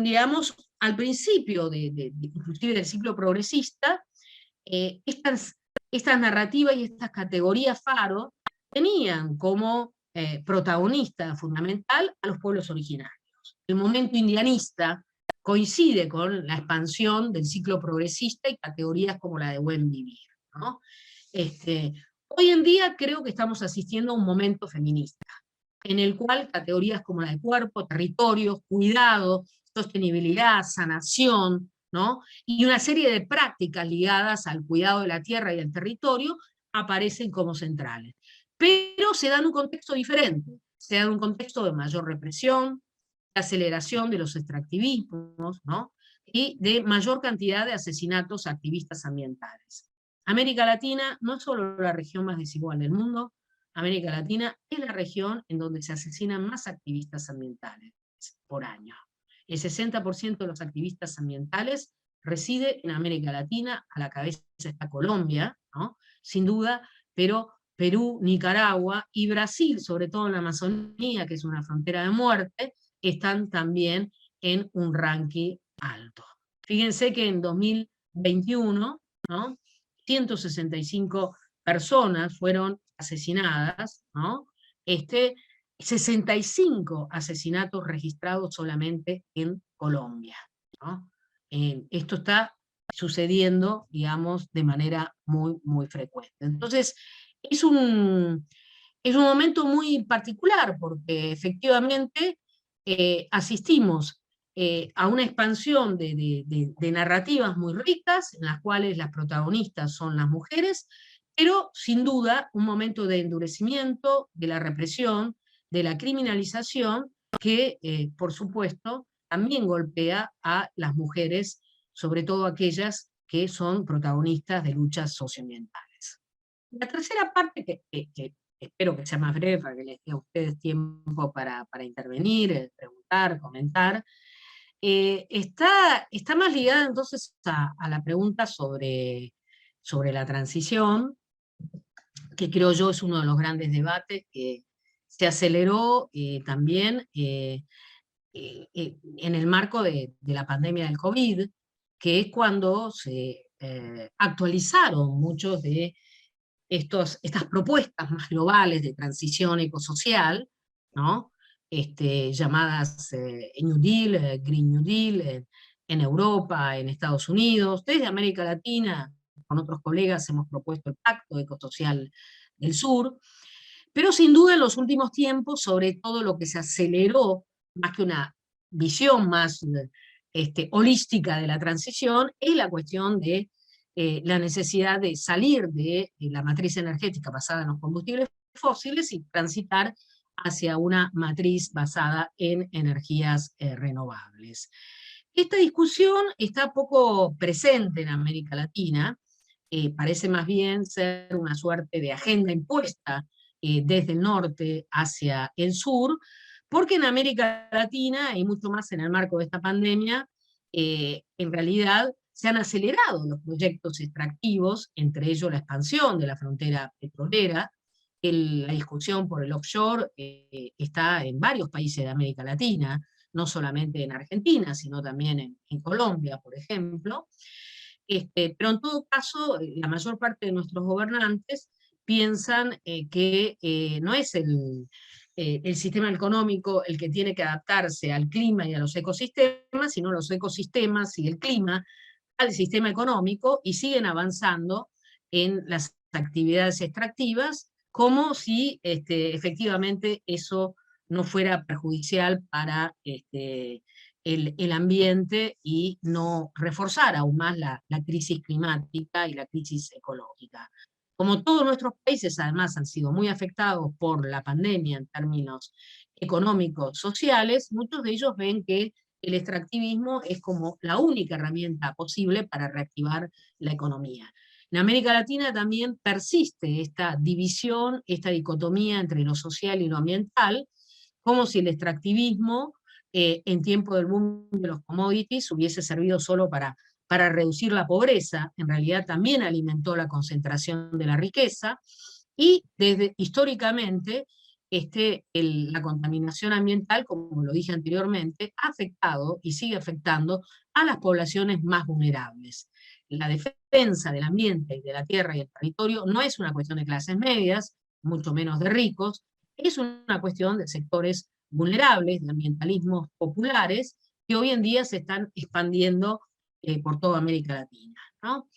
Speaker 4: digamos, al principio inclusive del ciclo progresista, estas narrativas y estas categorías faro tenían como protagonista fundamental a los pueblos originarios. El momento indianista coincide con la expansión del ciclo progresista y categorías como la de buen vivir, ¿no? Hoy en día creo que estamos asistiendo a un momento feminista, en el cual categorías como la de cuerpo, territorio, cuidado, sostenibilidad, sanación, ¿no?, y una serie de prácticas ligadas al cuidado de la tierra y del territorio aparecen como centrales. Pero se da en un contexto diferente, se da en un contexto de mayor represión, de aceleración de los extractivismos, ¿no?, y de mayor cantidad de asesinatos a activistas ambientales. América Latina no es solo la región más desigual del mundo, América Latina es la región en donde se asesinan más activistas ambientales por año. El 60% de los activistas ambientales reside en América Latina, a la cabeza está Colombia, ¿no? Sin duda, pero Perú, Nicaragua y Brasil, sobre todo en la Amazonía, que es una frontera de muerte, están también en un ranking alto. Fíjense que en 2021, ¿no? 165 personas fueron asesinadas, ¿no? 65 asesinatos registrados solamente en Colombia, ¿no? Esto está sucediendo, digamos, de manera muy, muy frecuente. Entonces, es un momento muy particular porque efectivamente asistimos a una expansión de narrativas muy ricas, en las cuales las protagonistas son las mujeres, pero sin duda un momento de endurecimiento, de la represión, de la criminalización, que por supuesto también golpea a las mujeres, sobre todo aquellas que son protagonistas de luchas socioambientales. La tercera parte, que espero que sea más breve para que les dé a ustedes tiempo para intervenir, preguntar, comentar, está más ligada entonces a la pregunta sobre la transición, que creo yo es uno de los grandes debates que se aceleró también en el marco de la pandemia del COVID, que es cuando se actualizaron muchos de estas propuestas más globales de transición ecosocial, ¿no? Llamadas New Deal, Green New Deal, en Europa, en Estados Unidos, desde América Latina, con otros colegas hemos propuesto el Pacto Ecosocial del Sur, pero sin duda en los últimos tiempos, sobre todo lo que se aceleró, más que una visión más holística de la transición, es la cuestión de la necesidad de salir de la matriz energética basada en los combustibles fósiles y transitar hacia una matriz basada en energías renovables. Esta discusión está poco presente en América Latina, parece más bien ser una suerte de agenda impuesta desde el norte hacia el sur, porque en América Latina, y mucho más en el marco de esta pandemia, en realidad se han acelerado los proyectos extractivos, entre ellos la expansión de la frontera petrolera. La discusión por el offshore está en varios países de América Latina, no solamente en Argentina, sino también en Colombia, por ejemplo. Pero en todo caso, la mayor parte de nuestros gobernantes piensan que no es el sistema económico el que tiene que adaptarse al clima y a los ecosistemas, sino los ecosistemas y el clima al sistema económico, y siguen avanzando en las actividades extractivas como si efectivamente eso no fuera perjudicial para el ambiente y no reforzar aún más la crisis climática y la crisis ecológica. Como todos nuestros países además han sido muy afectados por la pandemia en términos económicos, sociales, muchos de ellos ven que el extractivismo es como la única herramienta posible para reactivar la economía. En América Latina también persiste esta división, esta dicotomía entre lo social y lo ambiental, como si el extractivismo en tiempo del boom de los commodities hubiese servido solo para reducir la pobreza. En realidad también alimentó la concentración de la riqueza, y históricamente la contaminación ambiental, como lo dije anteriormente, ha afectado y sigue afectando a las poblaciones más vulnerables. La defensa del ambiente y de la tierra y el territorio no es una cuestión de clases medias, mucho menos de ricos, es una cuestión de sectores vulnerables, de ambientalismos populares, que hoy en día se están expandiendo por toda América Latina, ¿no?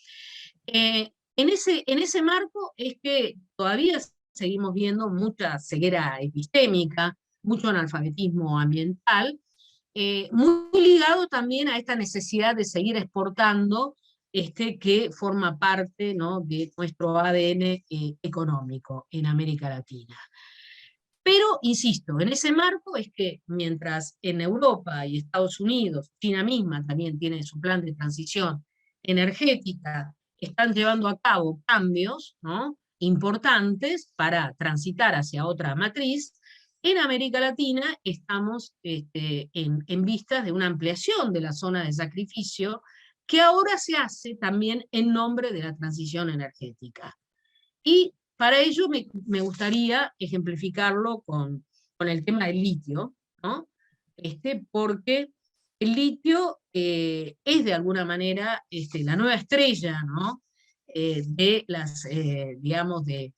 Speaker 4: En ese marco es que todavía seguimos viendo mucha ceguera epistémica, mucho analfabetismo ambiental, muy ligado también a esta necesidad de seguir exportando que forma parte, ¿no?, de nuestro ADN económico en América Latina. Pero, insisto, en ese marco es que mientras en Europa y Estados Unidos, China misma también tiene su plan de transición energética, están llevando a cabo cambios, ¿no?, importantes para transitar hacia otra matriz, en América Latina estamos en vistas de una ampliación de la zona de sacrificio que ahora se hace también en nombre de la transición energética. Y para ello me gustaría ejemplificarlo con el tema del litio, ¿no? Porque el litio es de alguna manera la nueva estrella, ¿no? De las, digamos, de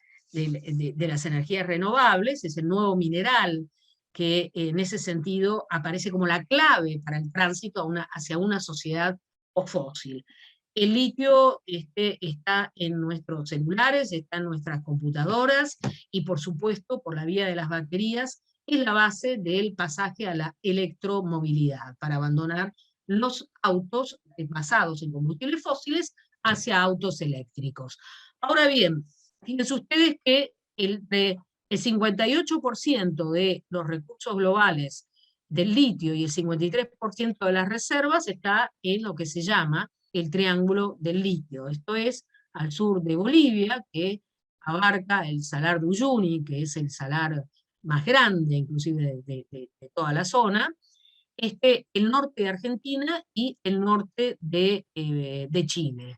Speaker 4: las energías renovables, es el nuevo mineral que en ese sentido aparece como la clave para el tránsito hacia una sociedad fósil. El litio está en nuestros celulares, está en nuestras computadoras y por supuesto por la vía de las baterías es la base del pasaje a la electromovilidad para abandonar los autos basados en combustibles fósiles hacia autos eléctricos. Ahora bien, fíjense ustedes que el 58% de los recursos globales del litio y el 53% de las reservas está en lo que se llama el Triángulo del Litio. Esto es al sur de Bolivia, que abarca el Salar de Uyuni, que es el salar más grande inclusive de toda la zona, el norte de Argentina y el norte de Chile.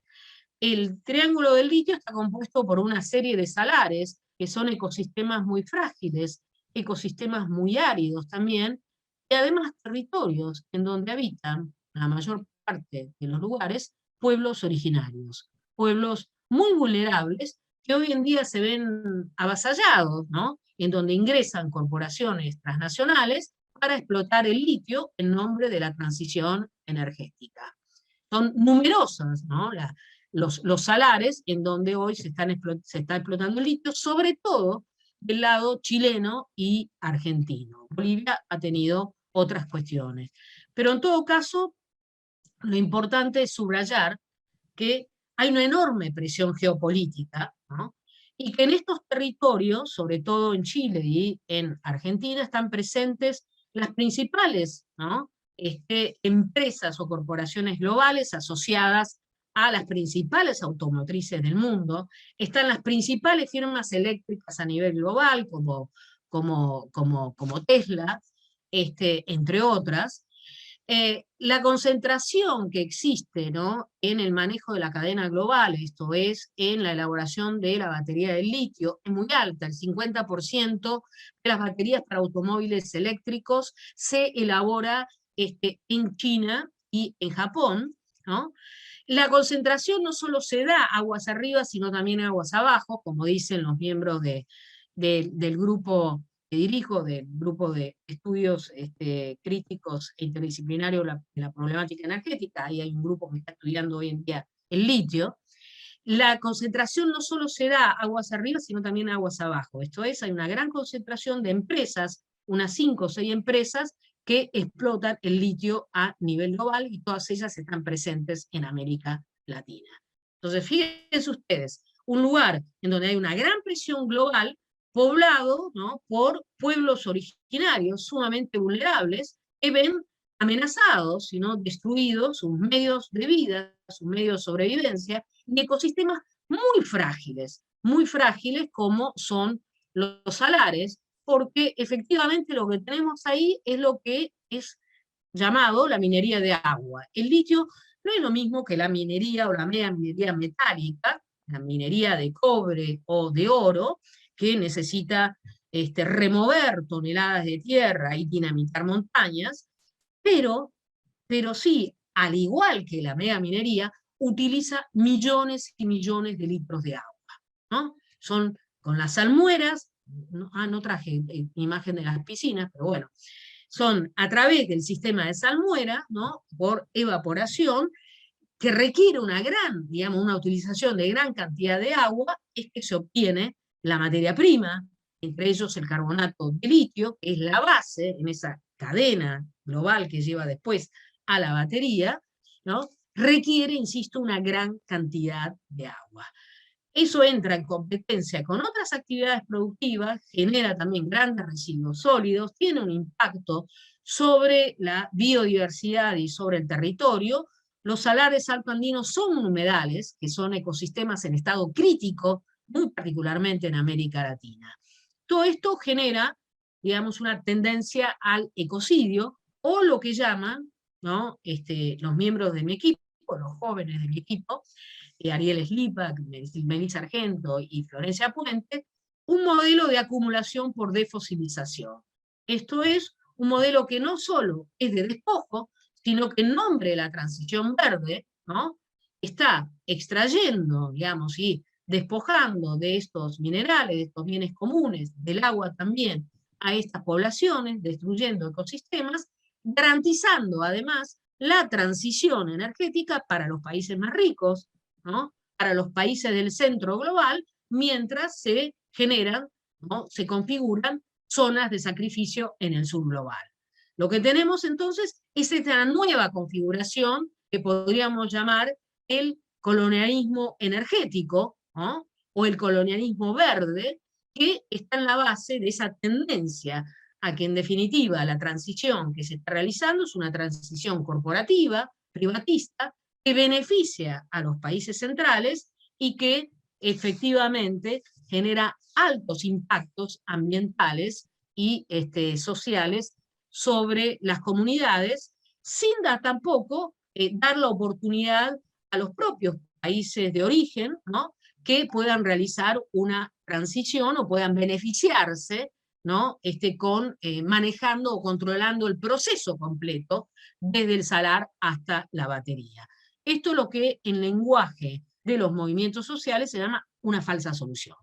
Speaker 4: El Triángulo del Litio está compuesto por una serie de salares que son ecosistemas muy frágiles, ecosistemas muy áridos también, y además territorios en donde habitan la mayor parte de los lugares pueblos originarios, pueblos muy vulnerables que hoy en día se ven avasallados, ¿no? En donde ingresan corporaciones transnacionales para explotar el litio en nombre de la transición energética. Son numerosas, ¿no? Los salares en donde hoy se está explotando el litio, sobre todo del lado chileno y argentino. Bolivia ha tenido otras cuestiones. Pero en todo caso, lo importante es subrayar que hay una enorme presión geopolítica, ¿no? Y que en estos territorios, sobre todo en Chile y en Argentina, están presentes las principales, ¿no? Empresas o corporaciones globales asociadas a las principales automotrices del mundo, están las principales firmas eléctricas a nivel global, como Tesla, entre otras. La concentración que existe, ¿no? En el manejo de la cadena global, esto es, en la elaboración de la batería del litio, es muy alta. El 50% de las baterías para automóviles eléctricos se elabora en China y en Japón, ¿no? La concentración no solo se da aguas arriba, sino también aguas abajo, como dicen los miembros del grupo que dirijo, del grupo de estudios críticos e interdisciplinarios de la problemática energética. Ahí hay un grupo que está estudiando hoy en día el litio. La concentración no solo se da aguas arriba, sino también aguas abajo. Esto es, hay una gran concentración de empresas, unas 5 o 6 empresas, que explotan el litio a nivel global y todas ellas están presentes en América Latina. Entonces, fíjense ustedes, un lugar en donde hay una gran presión global, poblado, ¿no? Por pueblos originarios sumamente vulnerables que ven amenazados, sino destruidos sus medios de vida, sus medios de sobrevivencia, y ecosistemas muy frágiles como son los salares, porque efectivamente lo que tenemos ahí es lo que es llamado la minería de agua. El litio no es lo mismo que la minería o la mega minería metálica, la minería de cobre o de oro, que necesita remover toneladas de tierra y dinamitar montañas, pero sí, al igual que la mega minería, utiliza millones y millones de litros de agua, ¿no? Son con las salmueras, no traje imagen de las piscinas, pero bueno, son a través del sistema de salmuera, ¿no? Por evaporación, que requiere una utilización de gran cantidad de agua, es que se obtiene la materia prima, entre ellos el carbonato de litio, que es la base en esa cadena global que lleva después a la batería, ¿no? Requiere, insisto, una gran cantidad de agua. Eso entra en competencia con otras actividades productivas, genera también grandes residuos sólidos, tiene un impacto sobre la biodiversidad y sobre el territorio. Los salares altoandinos son humedales, que son ecosistemas en estado crítico, muy particularmente en América Latina. Todo esto genera, digamos, una tendencia al ecocidio, o lo que llaman, ¿no? Los miembros de mi equipo, equipo, los jóvenes de mi equipo, Ariel Slipak, Melissa Argento y Florencia Puente, un modelo de acumulación por defosilización. Esto es un modelo que no solo es de despojo, sino que en nombre de la transición verde, ¿no?, está extrayendo, digamos, y despojando de estos minerales, de estos bienes comunes, del agua también, a estas poblaciones, destruyendo ecosistemas, garantizando además la transición energética para los países más ricos, ¿no?, para los países del centro global, mientras se generan, ¿no?, se configuran zonas de sacrificio en el sur global. Lo que tenemos entonces es esta nueva configuración que podríamos llamar el colonialismo energético, ¿no?, o el colonialismo verde, que está en la base de esa tendencia a que, en definitiva, la transición que se está realizando es una transición corporativa, privatista, que beneficia a los países centrales y que efectivamente genera altos impactos ambientales y sociales sobre las comunidades, sin tampoco dar la oportunidad a los propios países de origen, ¿no?, que puedan realizar una transición o puedan beneficiarse, ¿no?, manejando o controlando el proceso completo, desde el salar hasta la batería. Esto es lo que en lenguaje de los movimientos sociales se llama una falsa solución,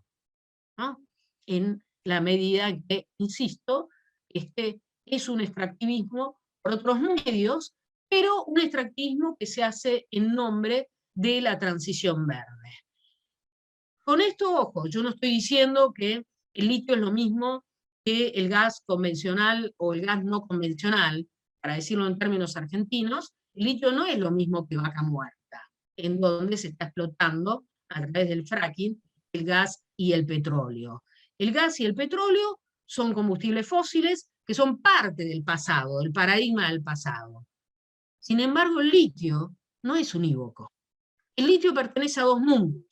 Speaker 4: ¿no?, en la medida en que, insisto, es un extractivismo por otros medios, pero un extractivismo que se hace en nombre de la transición verde. Con esto, ojo, yo no estoy diciendo que el litio es lo mismo que el gas convencional o el gas no convencional, para decirlo en términos argentinos. El litio no es lo mismo que vaca muerta, en donde se está explotando a través del fracking el gas y el petróleo. El gas y el petróleo son combustibles fósiles que son parte del pasado, del paradigma del pasado. Sin embargo, el litio no es unívoco. El litio pertenece a dos mundos.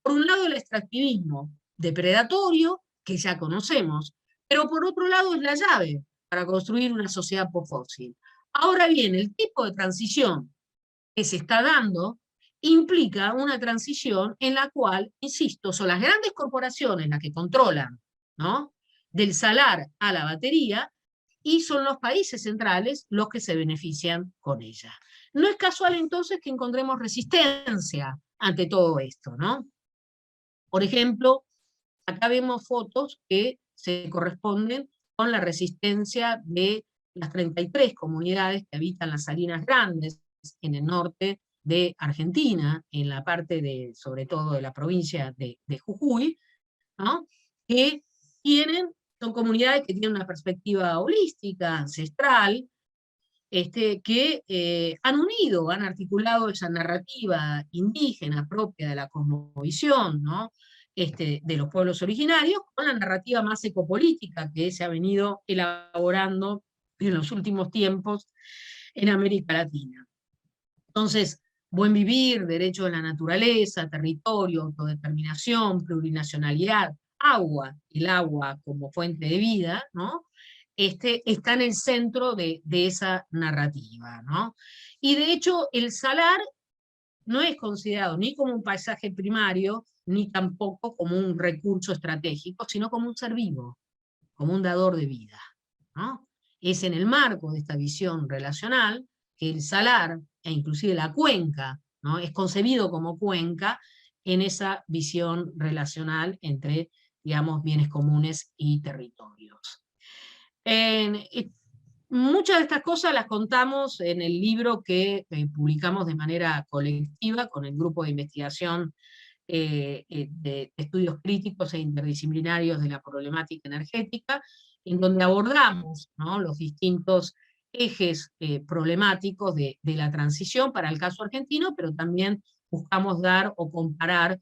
Speaker 4: Por un lado, el extractivismo depredatorio, que ya conocemos, pero por otro lado es la llave para construir una sociedad post-fósil. Ahora bien, el tipo de transición que se está dando implica una transición en la cual, insisto, son las grandes corporaciones las que controlan, ¿no?, del salar a la batería, y son los países centrales los que se benefician con ella. No es casual entonces que encontremos resistencia ante todo esto, ¿no? Por ejemplo, acá vemos fotos que se corresponden con la resistencia de las 33 comunidades que habitan las Salinas Grandes, en el norte de Argentina, en la parte sobre todo de la provincia de Jujuy, ¿no?, que son comunidades que tienen una perspectiva holística, ancestral, que han articulado esa narrativa indígena propia de la cosmovisión, ¿no?, de los pueblos originarios, con la narrativa más ecopolítica que se ha venido elaborando en los últimos tiempos en América Latina. Entonces, buen vivir, derecho de la naturaleza, territorio, autodeterminación, plurinacionalidad, agua, el agua como fuente de vida, ¿no?, está en el centro de esa narrativa, ¿no? Y de hecho, el salar no es considerado ni como un paisaje primario, ni tampoco como un recurso estratégico, sino como un ser vivo, como un dador de vida, ¿no? Es en el marco de esta visión relacional que el salar, e inclusive la cuenca, ¿no?, es concebido como cuenca en esa visión relacional entre, digamos, bienes comunes y territorios. Muchas de estas cosas las contamos en el libro que publicamos de manera colectiva con el grupo de investigación de estudios críticos e interdisciplinarios de la problemática energética, en donde abordamos, ¿no?, los distintos ejes problemáticos de la transición para el caso argentino, pero también buscamos dar o comparar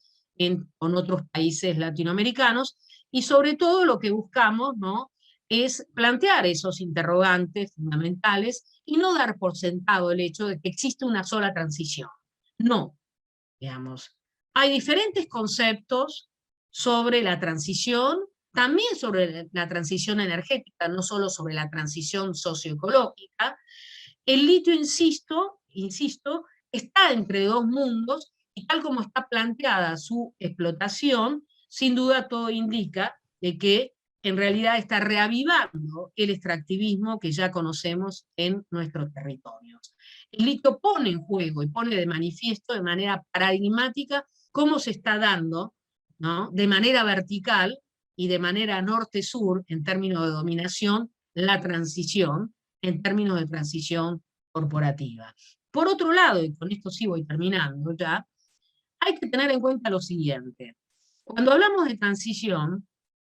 Speaker 4: con otros países latinoamericanos, y sobre todo lo que buscamos, ¿no?, es plantear esos interrogantes fundamentales y no dar por sentado el hecho de que existe una sola transición. No, digamos. Hay diferentes conceptos sobre la transición, también sobre la transición energética, no solo sobre la transición socioecológica. El litio, insisto, está entre dos mundos, y tal como está planteada su explotación, sin duda todo indica de que en realidad está reavivando el extractivismo que ya conocemos en nuestros territorios. El litio pone en juego y pone de manifiesto de manera paradigmática cómo se está dando, ¿no?, de manera vertical y de manera norte-sur, en términos de dominación, la transición, en términos de transición corporativa. Por otro lado, y con esto sí voy terminando ya, hay que tener en cuenta lo siguiente. Cuando hablamos de transición,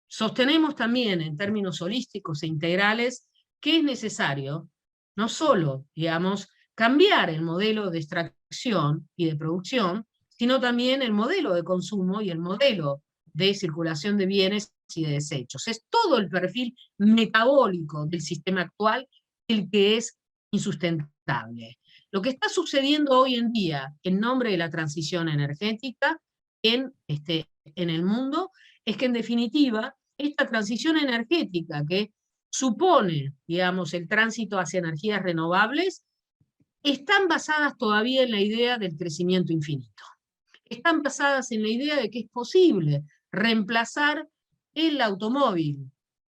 Speaker 4: sostenemos también en términos holísticos e integrales que es necesario no solo, digamos, cambiar el modelo de extracción y de producción, sino también el modelo de consumo y el modelo de circulación de bienes y de desechos. Es todo el perfil metabólico del sistema actual el que es insustentable. Lo que está sucediendo hoy en día en nombre de la transición energética en el mundo es que en definitiva esta transición energética que supone, digamos, el tránsito hacia energías renovables, están basadas todavía en la idea del crecimiento infinito. Están basadas en la idea de que es posible reemplazar el automóvil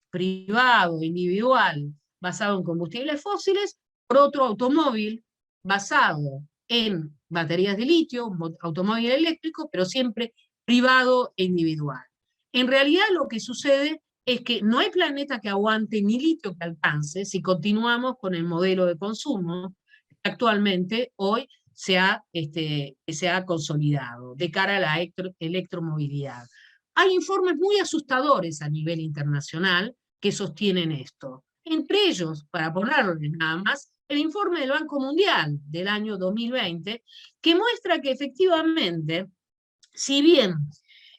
Speaker 4: privado, individual, basado en combustibles fósiles, por otro automóvil basado en baterías de litio, un automóvil eléctrico, pero siempre privado e individual. En realidad lo que sucede es que no hay planeta que aguante ni litio que alcance si continuamos con el modelo de consumo que actualmente hoy se ha consolidado de cara a la electromovilidad. Hay informes muy asustadores a nivel internacional que sostienen esto. Entre ellos, para ponerles nada más, el informe del Banco Mundial del año 2020, que muestra que efectivamente, si bien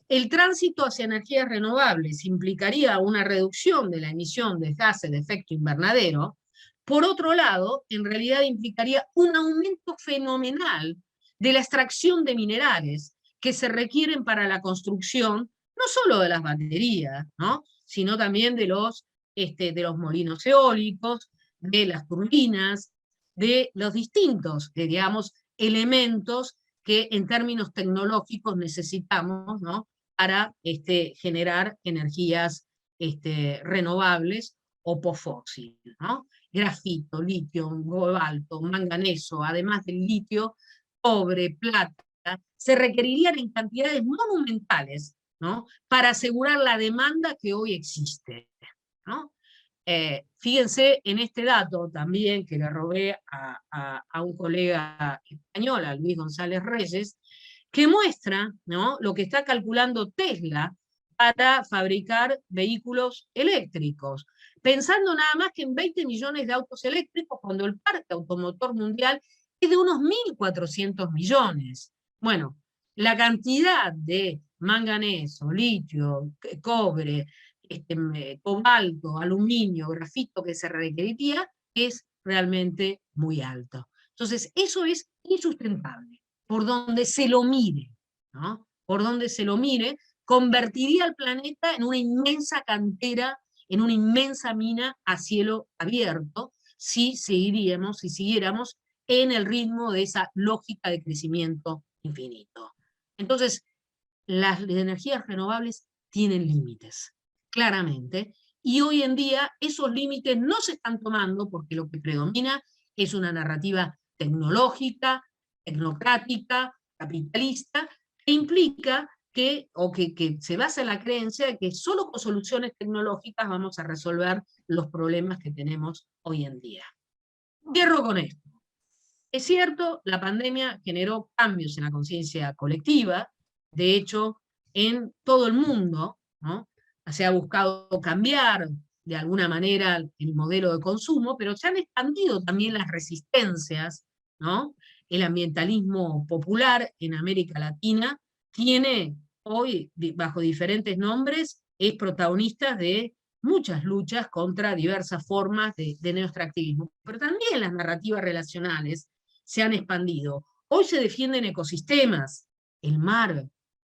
Speaker 4: el tránsito hacia energías renovables implicaría una reducción de la emisión de gases de efecto invernadero, por otro lado, en realidad implicaría un aumento fenomenal de la extracción de minerales que se requieren para la construcción, no solo de las baterías, ¿no?, sino también de los molinos eólicos, de las turbinas, de los distintos, digamos, elementos que en términos tecnológicos necesitamos, ¿no?, para generar energías renovables o posfósiles, ¿no? Grafito, litio, cobalto, manganeso, además del litio, cobre, plata, se requerirían en cantidades monumentales, ¿no?, para asegurar la demanda que hoy existe, ¿no? Fíjense en este dato también que le robé a un colega español, a Luis González Reyes, que muestra, ¿no?, lo que está calculando Tesla para fabricar vehículos eléctricos, pensando nada más que en 20 millones de autos eléctricos cuando el parque automotor mundial es de unos 1.400 millones. Bueno, la cantidad de manganeso, litio, cobre, cobalto, aluminio, grafito que se requeriría es realmente muy alto. Entonces, eso es insustentable, por donde se lo mire, ¿no? Por donde se lo mire, convertiría al planeta en una inmensa cantera, en una inmensa mina a cielo abierto, si siguiéramos en el ritmo de esa lógica de crecimiento infinito. Entonces, las energías renovables tienen límites, claramente, y hoy en día esos límites no se están tomando porque lo que predomina es una narrativa tecnológica, tecnocrática, capitalista, que implica que se basa en la creencia de que solo con soluciones tecnológicas vamos a resolver los problemas que tenemos hoy en día. Cierro con esto. Es cierto, la pandemia generó cambios en la conciencia colectiva, de hecho, en todo el mundo, ¿no?, se ha buscado cambiar de alguna manera el modelo de consumo, pero se han expandido también las resistencias, ¿no? El ambientalismo popular en América Latina tiene hoy, bajo diferentes nombres, es protagonista de muchas luchas contra diversas formas de neoextractivismo, pero también las narrativas relacionales se han expandido. Hoy se defienden ecosistemas, el mar,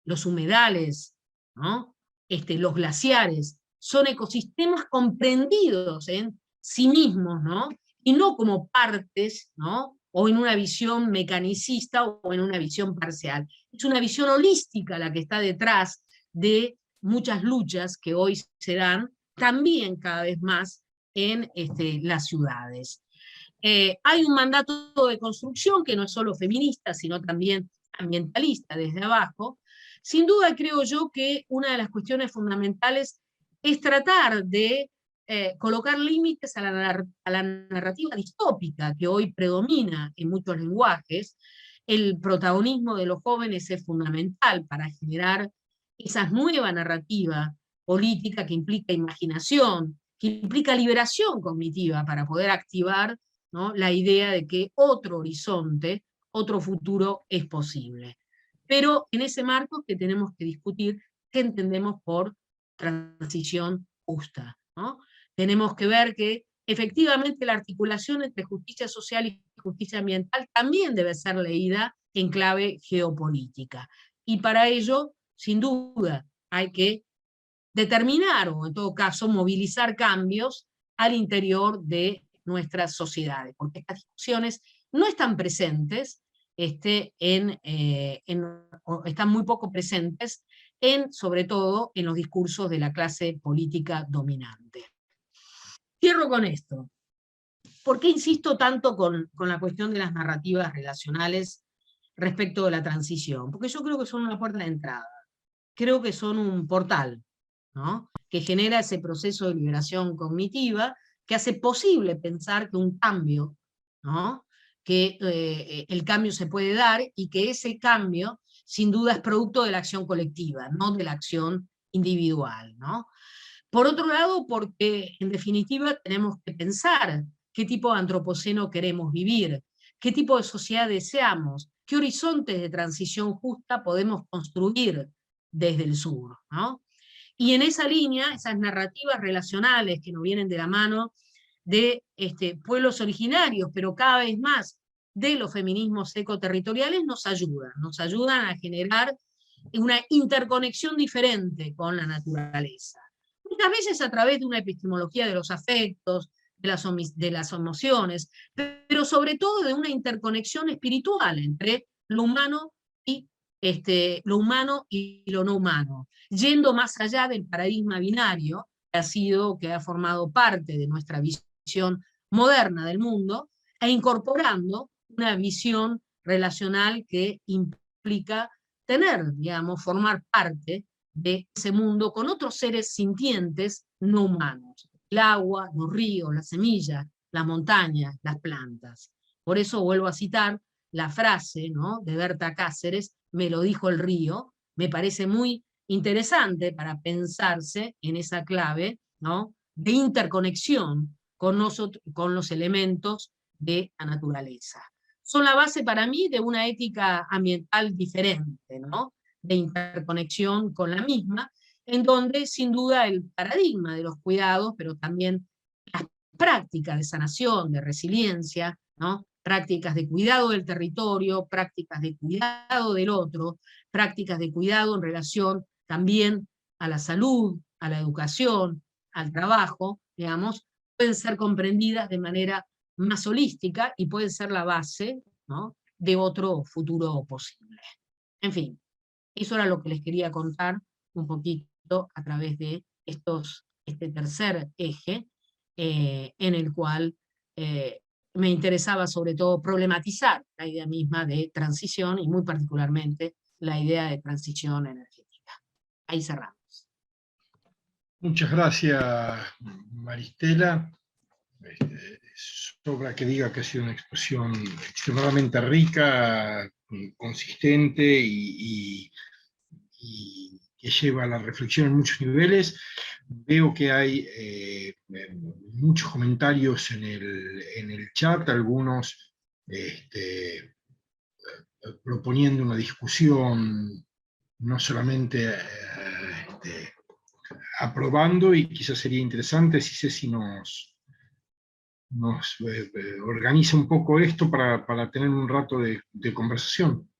Speaker 4: los humedales, ¿no?, los glaciares, son ecosistemas comprendidos en sí mismos, ¿no?, y no como partes, ¿no?, o en una visión mecanicista o en una visión parcial. Es una visión holística la que está detrás de muchas luchas que hoy se dan también cada vez más en las ciudades. Hay un mandato de construcción que no es solo feminista, sino también ambientalista desde abajo. Sin duda creo yo que una de las cuestiones fundamentales es tratar de colocar límites a la narrativa distópica que hoy predomina en muchos lenguajes. El protagonismo de los jóvenes es fundamental para generar esa nueva narrativa política que implica imaginación, que implica liberación cognitiva para poder activar, ¿no?, la idea de que otro horizonte, otro futuro es posible. Pero en ese marco que tenemos que discutir qué entendemos por transición justa, ¿no? Tenemos que ver que efectivamente la articulación entre justicia social y justicia ambiental también debe ser leída en clave geopolítica. Y para ello, sin duda, hay que determinar, o en todo caso, movilizar cambios al interior de nuestras sociedades, porque estas discusiones no están presentes, están muy poco presentes, sobre todo en los discursos de la clase política dominante. Cierro con esto. ¿Por qué insisto tanto con la cuestión de las narrativas relacionales respecto de la transición? Porque yo creo que son una puerta de entrada, creo que son un portal, ¿no?, que genera ese proceso de liberación cognitiva que hace posible pensar que un cambio, ¿no?, que el cambio se puede dar y que ese cambio sin duda es producto de la acción colectiva, no de la acción individual, ¿no? Por otro lado, porque en definitiva tenemos que pensar qué tipo de antropoceno queremos vivir, qué tipo de sociedad deseamos, qué horizontes de transición justa podemos construir desde el sur, ¿no? Y en esa línea, esas narrativas relacionales que nos vienen de la mano de pueblos originarios, pero cada vez más de los feminismos ecoterritoriales, nos ayudan a generar una interconexión diferente con la naturaleza. Muchas veces a través de una epistemología de los afectos, de las emociones, pero sobre todo de una interconexión espiritual entre lo humano y lo no humano, yendo más allá del paradigma binario que ha formado parte de nuestra visión moderna del mundo, e incorporando una visión relacional que implica formar parte de ese mundo con otros seres sintientes no humanos, el agua, los ríos, las semillas, las montañas, las plantas. Por eso vuelvo a citar la frase, ¿no?, de Berta Cáceres, me lo dijo el río, me parece muy interesante para pensarse en esa clave, ¿no?, de interconexión con los elementos de la naturaleza. Son la base para mí de una ética ambiental diferente, ¿no?, de interconexión con la misma, en donde sin duda el paradigma de los cuidados, pero también las prácticas de sanación, de resiliencia, ¿no?, prácticas de cuidado del territorio, prácticas de cuidado del otro, prácticas de cuidado en relación también a la salud, a la educación, al trabajo, pueden ser comprendidas de manera más holística y pueden ser la base, ¿no?, de otro futuro posible. En fin, eso era lo que les quería contar un poquito a través de este tercer eje, en el cual me interesaba sobre todo problematizar la idea misma de transición y muy particularmente la idea de transición energética. Ahí cerramos.
Speaker 3: Muchas gracias, Maristela. Sobra que diga que ha sido una exposición extremadamente rica, consistente y que lleva a la reflexión en muchos niveles. Veo que hay muchos comentarios en el chat, algunos proponiendo una discusión, no solamente aprobando, y quizás sería interesante si Ceci nos organiza un poco esto para tener un rato de conversación.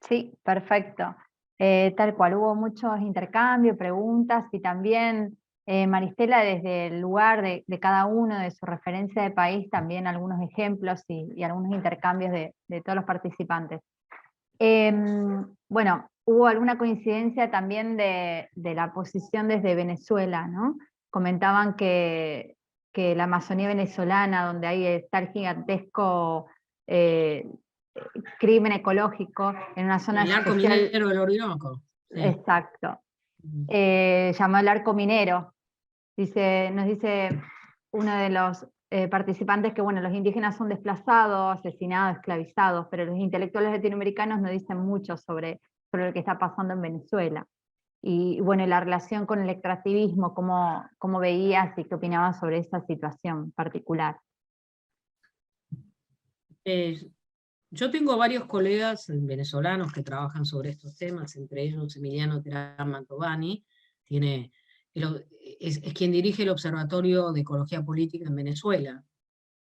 Speaker 5: Sí, perfecto. Tal cual, hubo muchos intercambios, preguntas y también Maristela, desde el lugar de cada uno, de su referencia de país, también algunos ejemplos y algunos intercambios de todos los participantes. Bueno, hubo alguna coincidencia también de la posición desde Venezuela, ¿no? Comentaban que la Amazonía venezolana, donde ahí está el gigantesco crimen ecológico, en una zona
Speaker 4: El arco
Speaker 5: especial.
Speaker 4: minero del Orinoco. Sí.
Speaker 5: Exacto. Llamado el arco minero. Nos dice uno de los participantes que, bueno, los indígenas son desplazados, asesinados, esclavizados, pero los intelectuales latinoamericanos no dicen mucho sobre lo que está pasando en Venezuela. Y bueno, la relación con el extractivismo, cómo veías y qué opinabas sobre esa situación particular.
Speaker 4: Yo tengo varios colegas venezolanos que trabajan sobre estos temas, entre ellos Emiliano Terán Mantovani, es quien dirige el Observatorio de Ecología Política en Venezuela,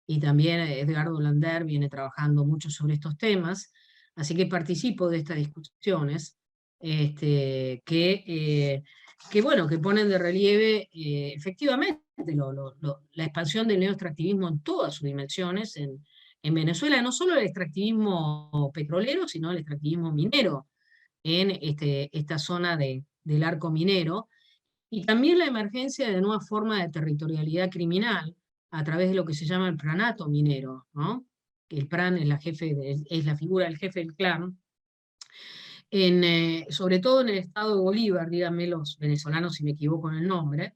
Speaker 4: y también Edgardo Lander viene trabajando mucho sobre estos temas, así que participo de estas discusiones, que ponen de relieve efectivamente la expansión del neoextractivismo en todas sus dimensiones en Venezuela, no solo el extractivismo petrolero, sino el extractivismo minero en esta zona del arco minero, y también la emergencia de nuevas formas de territorialidad criminal a través de lo que se llama el pranato minero, ¿no? Que el pran es la figura del jefe del clan, sobre todo en el estado de Bolívar, díganme los venezolanos si me equivoco en el nombre,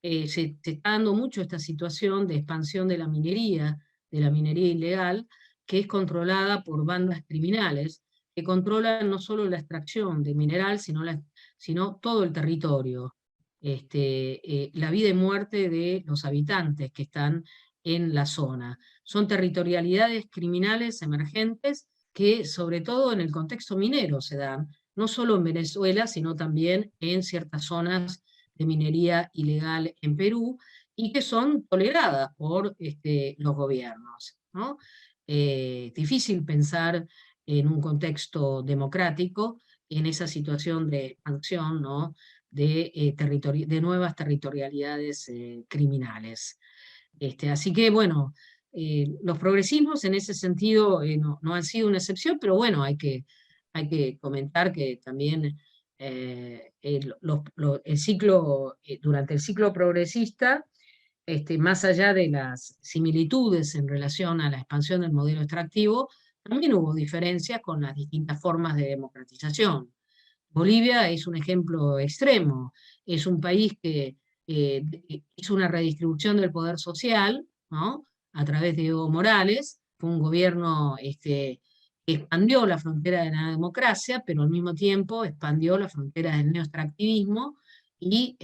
Speaker 4: se está dando mucho esta situación de expansión de la minería ilegal, que es controlada por bandas criminales, que controlan no solo la extracción de mineral, sino todo el territorio, la vida y muerte de los habitantes que están en la zona. Son territorialidades criminales emergentes que, sobre todo en el contexto minero, se dan, no solo en Venezuela, sino también en ciertas zonas de minería ilegal en Perú, y que son toleradas por los gobiernos, ¿no? Difícil pensar en un contexto democrático en esa situación de expansión, ¿no? de nuevas territorialidades criminales. Así que, bueno, los progresismos en ese sentido no han sido una excepción, pero bueno, hay que comentar que también durante el ciclo progresista, más allá de las similitudes en relación a la expansión del modelo extractivo, también hubo diferencias con las distintas formas de democratización. Bolivia es un ejemplo extremo, es un país que hizo una redistribución del poder social, ¿no? A través de Evo Morales, fue un gobierno que expandió la frontera de la democracia, pero al mismo tiempo expandió la frontera del neoextractivismo, y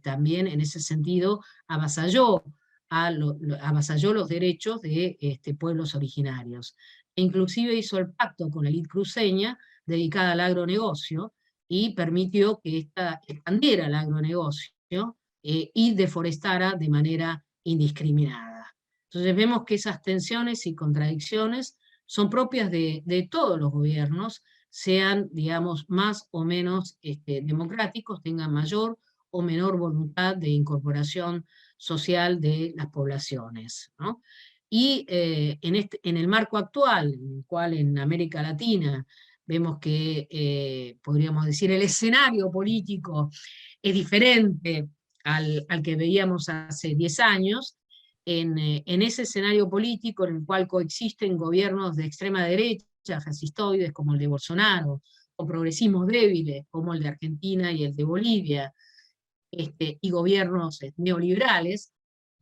Speaker 4: también en ese sentido avasalló los derechos de pueblos originarios. E inclusive hizo el pacto con la élite cruceña dedicada al agronegocio, y permitió que ésta expandiera el agronegocio y deforestara de manera indiscriminada. Entonces vemos que esas tensiones y contradicciones son propias de todos los gobiernos, sean, digamos, más o menos democráticos, tengan mayor o menor voluntad de incorporación social de las poblaciones, ¿no? Y en el marco actual, en el cual en América Latina vemos que, podríamos decir, el escenario político es diferente al que veíamos hace 10 años, en ese escenario político en el cual coexisten gobiernos de extrema derecha, fascistoides como el de Bolsonaro, o progresismos débiles como el de Argentina y el de Bolivia, y gobiernos neoliberales,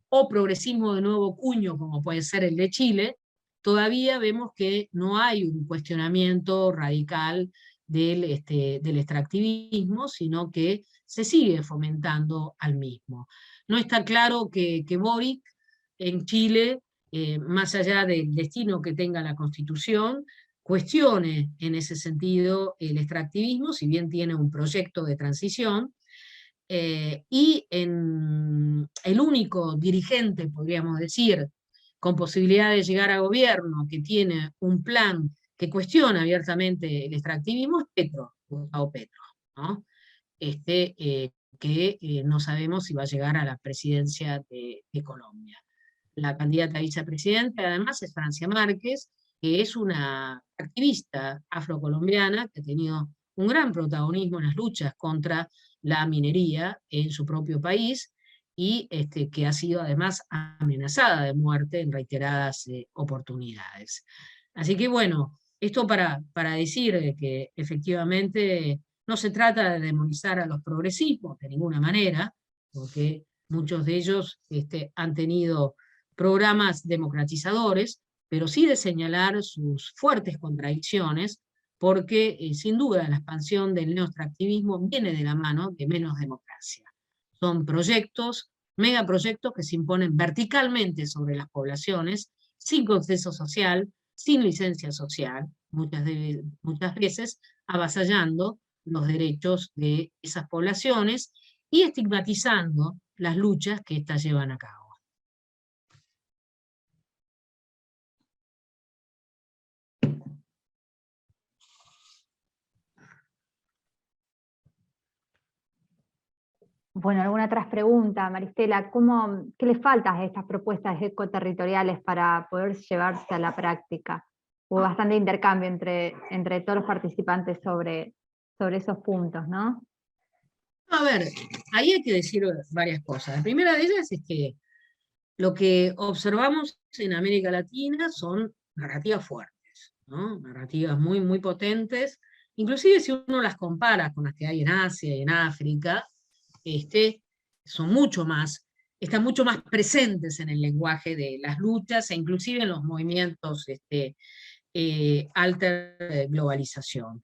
Speaker 4: o progresismo de nuevo cuño como puede ser el de Chile, todavía vemos que no hay un cuestionamiento radical del extractivismo, sino que se sigue fomentando al mismo. No está claro que Boric en Chile, más allá del destino que tenga la Constitución, cuestione en ese sentido el extractivismo, si bien tiene un proyecto de transición, y el único dirigente, podríamos decir, con posibilidad de llegar a gobierno, que tiene un plan que cuestiona abiertamente el extractivismo, es Gustavo Petro, ¿no? que no sabemos si va a llegar a la presidencia de Colombia. La candidata a vicepresidenta, además, es Francia Márquez, que es una activista afrocolombiana que ha tenido un gran protagonismo en las luchas contra la minería en su propio país, y que ha sido además amenazada de muerte en reiteradas oportunidades. Así que bueno, esto para decir que efectivamente no se trata de demonizar a los progresismos de ninguna manera, porque muchos de ellos han tenido programas democratizadores, pero sí de señalar sus fuertes contradicciones, porque sin duda la expansión del neoextractivismo viene de la mano de menos democracia. Son proyectos, megaproyectos que se imponen verticalmente sobre las poblaciones, sin consenso social, sin licencia social, muchas veces avasallando los derechos de esas poblaciones y estigmatizando las luchas que éstas llevan a cabo.
Speaker 5: Bueno, alguna otra pregunta, Maristela, ¿qué le falta a estas propuestas ecoterritoriales para poder llevarse a la práctica? Hubo bastante intercambio entre todos los participantes sobre esos puntos, ¿no?
Speaker 4: A ver, ahí hay que decir varias cosas. La primera de ellas es que lo que observamos en América Latina son narrativas fuertes, ¿no? Narrativas muy, muy potentes, inclusive si uno las compara con las que hay en Asia y en África, son mucho más, están mucho más presentes en el lenguaje de las luchas e inclusive en los movimientos alter globalización.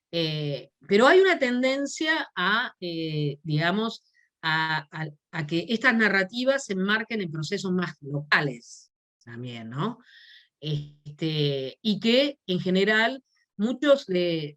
Speaker 4: Pero hay una tendencia a, digamos, a que estas narrativas se enmarquen en procesos más locales también, ¿no? Y que en general muchos de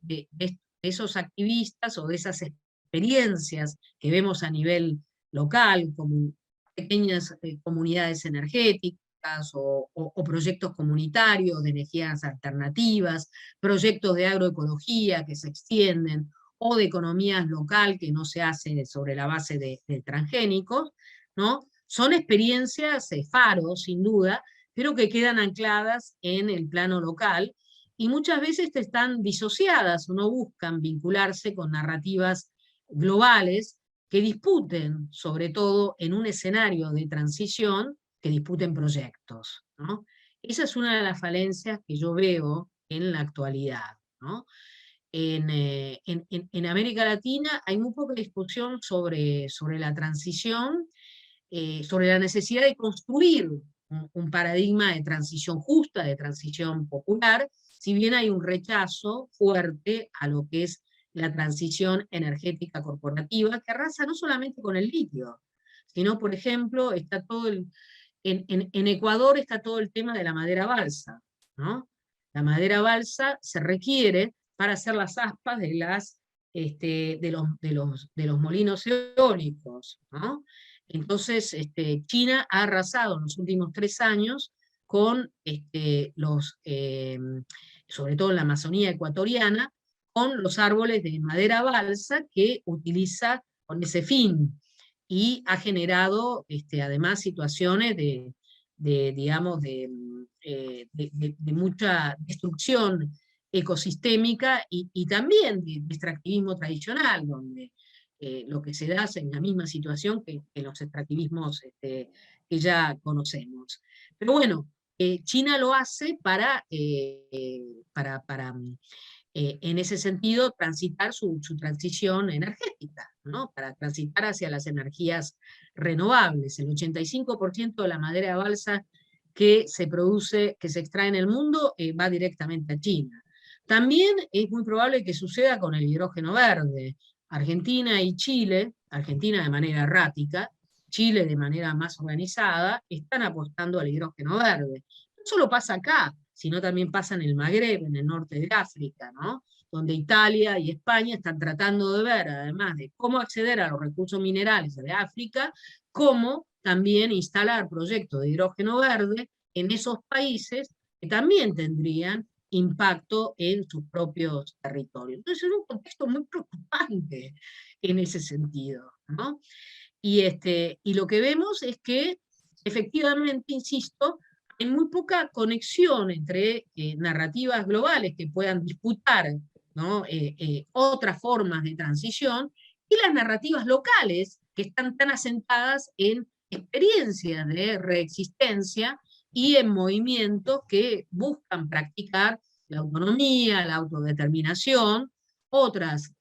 Speaker 4: esos activistas o de esas experiencias que vemos a nivel local, como pequeñas comunidades energéticas o proyectos comunitarios de energías alternativas, proyectos de agroecología que se extienden, o de economía local que no se hace sobre la base de transgénicos, ¿no? Son experiencias faros, sin duda, pero que quedan ancladas en el plano local, y muchas veces están disociadas o no buscan vincularse con narrativas globales que disputen, sobre todo en un escenario de transición, que disputen proyectos, ¿no? Esa es una de las falencias que yo veo en la actualidad, ¿no? En América Latina hay muy poca discusión sobre la transición, sobre la necesidad de construir un paradigma de transición justa, de transición popular, si bien hay un rechazo fuerte a lo que es la transición energética corporativa, que arrasa no solamente con el litio, sino, por ejemplo, está todo en Ecuador está todo el tema de la madera balsa, ¿no? La madera balsa se requiere para hacer las aspas de los molinos eólicos, ¿no? Entonces, China ha arrasado en los últimos 3 años con sobre todo en la Amazonía ecuatoriana, con los árboles de madera balsa que utiliza con ese fin, y ha generado además situaciones digamos, de mucha destrucción ecosistémica y también de extractivismo tradicional, donde lo que se da es en la misma situación que los extractivismos que ya conocemos. Pero bueno, China lo hace para en ese sentido, transitar su transición energética, ¿no? Para transitar hacia las energías renovables. El 85% de la madera balsa que se produce, que se extrae en el mundo, va directamente a China. También es muy probable que suceda con el hidrógeno verde. Argentina y Chile, Argentina de manera errática, Chile de manera más organizada, están apostando al hidrógeno verde. No solo pasa acá, sino también pasa en el Magreb, en el norte de África, ¿no? Donde Italia y España están tratando de ver, además de cómo acceder a los recursos minerales de África, cómo también instalar proyectos de hidrógeno verde en esos países que también tendrían impacto en sus propios territorios. Entonces es un contexto muy preocupante en ese sentido, ¿no? Y lo que vemos es que, efectivamente, insisto, hay muy poca conexión entre narrativas globales que puedan disputar, ¿no? Otras formas de transición y las narrativas locales que están tan asentadas en experiencias de reexistencia y en movimientos que buscan practicar la autonomía, la autodeterminación, otras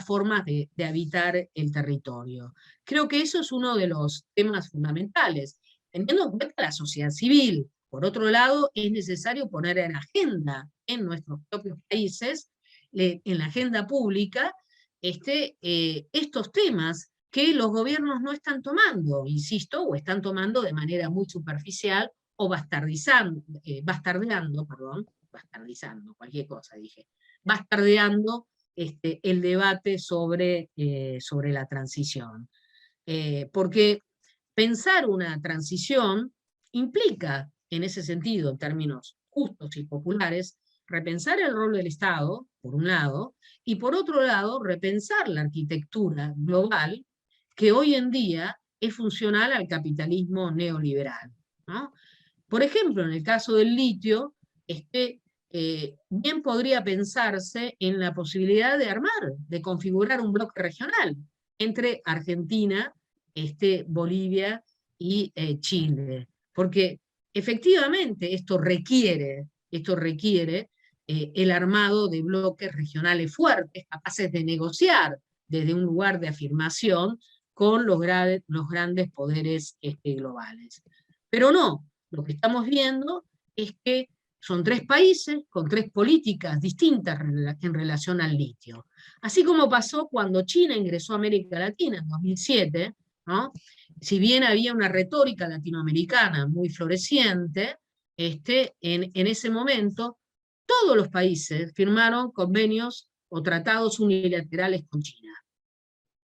Speaker 4: formas de habitar el territorio. Creo que eso es uno de los temas fundamentales, teniendo en cuenta la sociedad civil. Por otro lado, es necesario poner en agenda en nuestros propios países, en la agenda pública, estos temas que los gobiernos no están tomando, insisto, o están tomando de manera muy superficial o bastardeando, cualquier cosa dije, bastardeando el debate sobre la transición. Porque pensar una transición implica, en ese sentido, en términos justos y populares, repensar el rol del Estado, por un lado, y por otro lado, repensar la arquitectura global que hoy en día es funcional al capitalismo neoliberal, ¿no? Por ejemplo, en el caso del litio, bien podría pensarse en la posibilidad de armar, de configurar un bloque regional entre Argentina, Bolivia y Chile. Porque efectivamente esto requiere el armado de bloques regionales fuertes, capaces de negociar desde un lugar de afirmación con los grandes poderes globales. Pero no, lo que estamos viendo es que son 3 países con 3 políticas distintas en relación al litio. Así como pasó cuando China ingresó a América Latina en 2007, ¿no? Si bien había una retórica latinoamericana muy floreciente, en ese momento todos los países firmaron convenios o tratados unilaterales con China.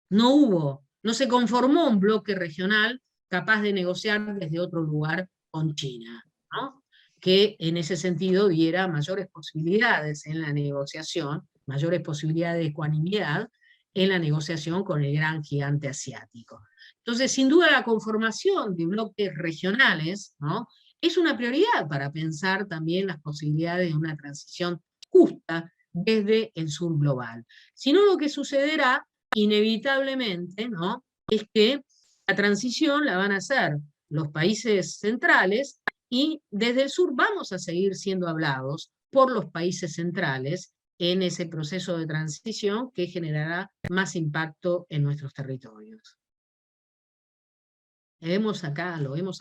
Speaker 4: No se conformó un bloque regional capaz de negociar desde otro lugar con China, ¿no? Que en ese sentido diera mayores posibilidades en la negociación, mayores posibilidades de ecuanimidad en la negociación con el gran gigante asiático. Entonces, sin duda, la conformación de bloques regionales, ¿no?, es una prioridad para pensar también las posibilidades de una transición justa desde el sur global. Si no, lo que sucederá inevitablemente, ¿no?, es que la transición la van a hacer los países centrales y desde el sur vamos a seguir siendo hablados por los países centrales en ese proceso de transición que generará más impacto en nuestros territorios. Lo vemos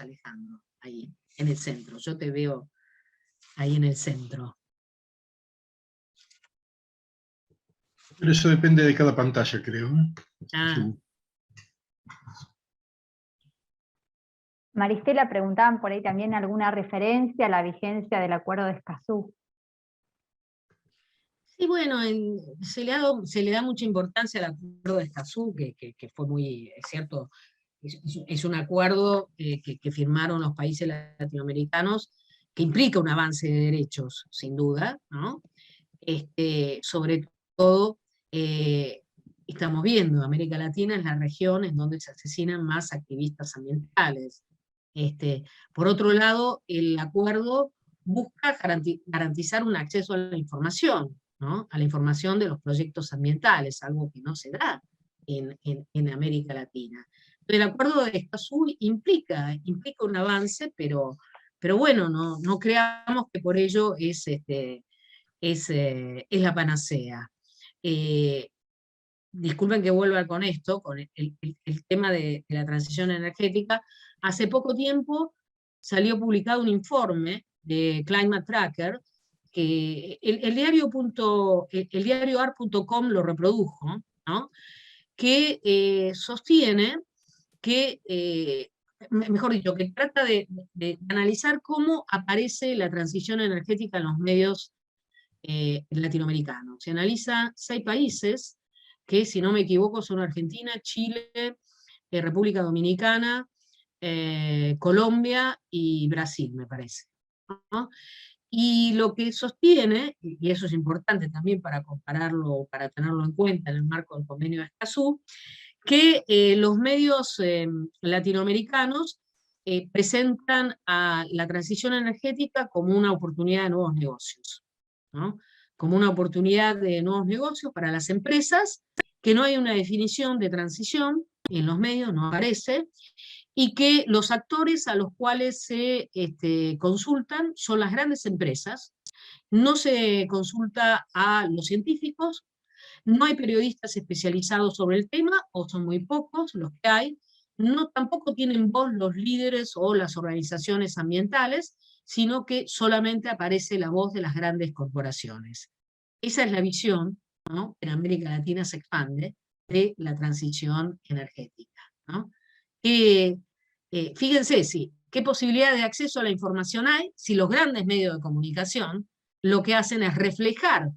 Speaker 4: Alejandro, ahí, en el centro. Yo te veo ahí en el centro.
Speaker 3: Pero eso depende de cada pantalla, creo.
Speaker 4: Ah.
Speaker 5: Maristela, preguntaban por ahí también alguna referencia a la vigencia del Acuerdo de Escazú.
Speaker 4: Sí, bueno, se le da mucha importancia al Acuerdo de Escazú, que fue muy, es cierto, es un acuerdo que firmaron los países latinoamericanos, que implica un avance de derechos, sin duda, ¿no? Sobre todo, estamos viendo, América Latina es la región en donde se asesinan más activistas ambientales. Por otro lado, el acuerdo busca garantizar un acceso a la información, ¿no?, a la información de los proyectos ambientales, algo que no se da en América Latina. El Acuerdo de Escazú implica un avance, pero bueno, no creamos que por ello es la panacea. Disculpen que vuelva con esto, con el tema de la transición energética. Hace poco tiempo salió publicado un informe de Climate Tracker, que el diario AR.com lo reprodujo, ¿no?, que sostiene que, mejor dicho, que trata de analizar cómo aparece la transición energética en los medios latinoamericanos. Se analiza 6 países, que si no me equivoco son Argentina, Chile, República Dominicana, Colombia y Brasil, me parece, ¿no? Y lo que sostiene, y eso es importante también para compararlo, para tenerlo en cuenta en el marco del convenio de Escazú, que los medios latinoamericanos presentan a la transición energética como una oportunidad de nuevos negocios, ¿no? Como una oportunidad de nuevos negocios para las empresas, que no hay una definición de transición, en los medios no aparece, y que los actores a los cuales se consultan son las grandes empresas, no se consulta a los científicos, no hay periodistas especializados sobre el tema, o son muy pocos los que hay, no, tampoco tienen voz los líderes o las organizaciones ambientales, sino que solamente aparece la voz de las grandes corporaciones. Esa es la visión, ¿no?, en América Latina se expande, de la transición energética, ¿no? Fíjense, qué posibilidad de acceso a la información hay si los grandes medios de comunicación lo que hacen es reflejar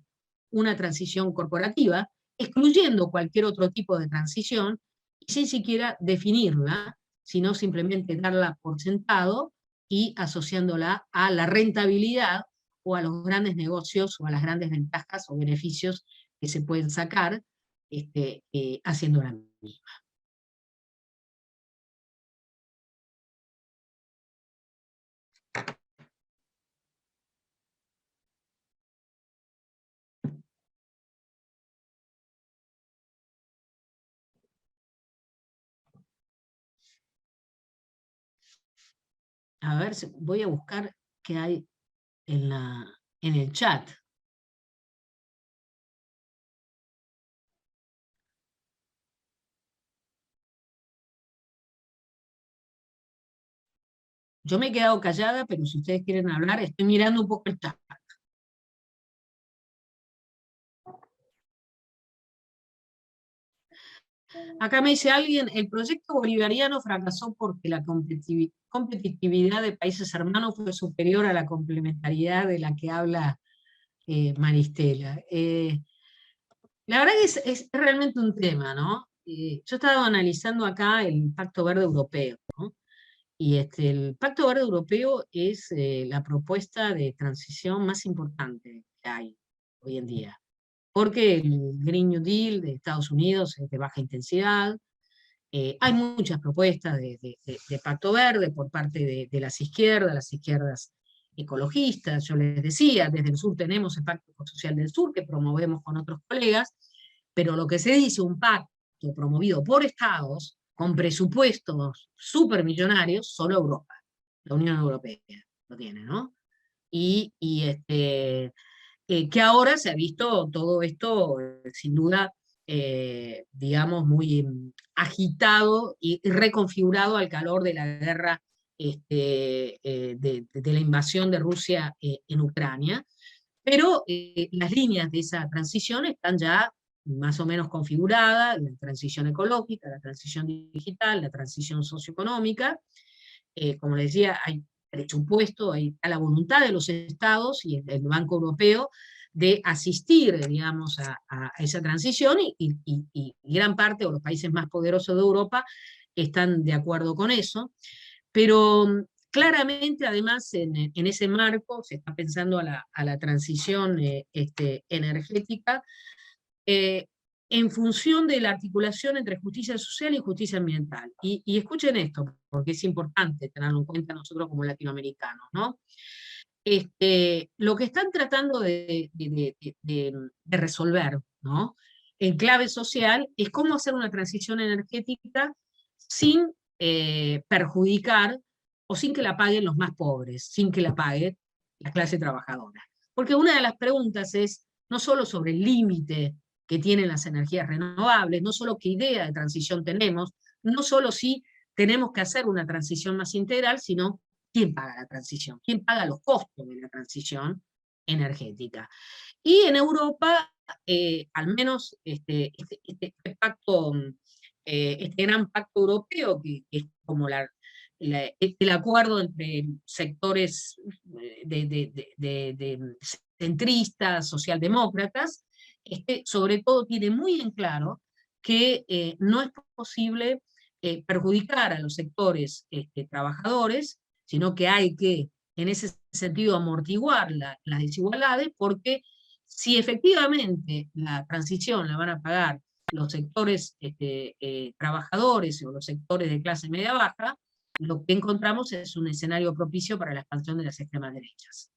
Speaker 4: una transición corporativa, excluyendo cualquier otro tipo de transición, y sin siquiera definirla, sino simplemente darla por sentado y asociándola a la rentabilidad o a los grandes negocios o a las grandes ventajas o beneficios que se pueden sacar haciendo la misma. A ver, voy a buscar qué hay en el chat. Yo me he quedado callada, pero si ustedes quieren hablar, estoy mirando un poco el chat. Acá me dice alguien, el proyecto bolivariano fracasó porque la competitividad de países hermanos fue superior a la complementariedad de la que habla Maristela. La verdad que es realmente un tema, ¿no? Yo he estado analizando acá el Pacto Verde Europeo, ¿no? Y el Pacto Verde Europeo es la propuesta de transición más importante que hay hoy en día. Porque el Green New Deal de Estados Unidos es de baja intensidad. Hay muchas propuestas de Pacto Verde por parte de las izquierdas ecologistas. Yo les decía, desde el sur tenemos el Pacto Social del Sur, que promovemos con otros colegas, pero lo que se dice, un pacto promovido por estados, con presupuestos supermillonarios, solo Europa, la Unión Europea lo tiene, ¿no? Que ahora se ha visto todo esto, sin duda, digamos, muy agitado y reconfigurado al calor de la guerra, de la invasión de Rusia en Ucrania, pero las líneas de esa transición están ya más o menos configuradas: la transición ecológica, la transición digital, la transición socioeconómica. Como les decía, hay presupuesto, hay a la voluntad de los estados y el Banco Europeo de asistir, digamos, a esa transición, y gran parte, o los países más poderosos de Europa, están de acuerdo con eso. Pero claramente, además, en ese marco se está pensando a la transición energética, en función de la articulación entre justicia social y justicia ambiental. Y escuchen esto, porque es importante tenerlo en cuenta nosotros como latinoamericanos, ¿no? Lo que están tratando de resolver, ¿no?, en clave social, es cómo hacer una transición energética sin perjudicar o sin que la paguen los más pobres, sin que la pague la clase trabajadora. Porque una de las preguntas es no solo sobre el límite que tienen las energías renovables, no solo qué idea de transición tenemos, no solo si tenemos que hacer una transición más integral, sino quién paga la transición, quién paga los costos de la transición energética. Y en Europa, al menos este gran pacto europeo, que es como el acuerdo entre sectores de centristas, socialdemócratas, sobre todo tiene muy en claro que no es posible perjudicar a los sectores trabajadores, sino que hay que, en ese sentido, amortiguar las desigualdades, porque si efectivamente la transición la van a pagar los sectores trabajadores o los sectores de clase media-baja, lo que encontramos es un escenario propicio para la expansión de las extremas derechas.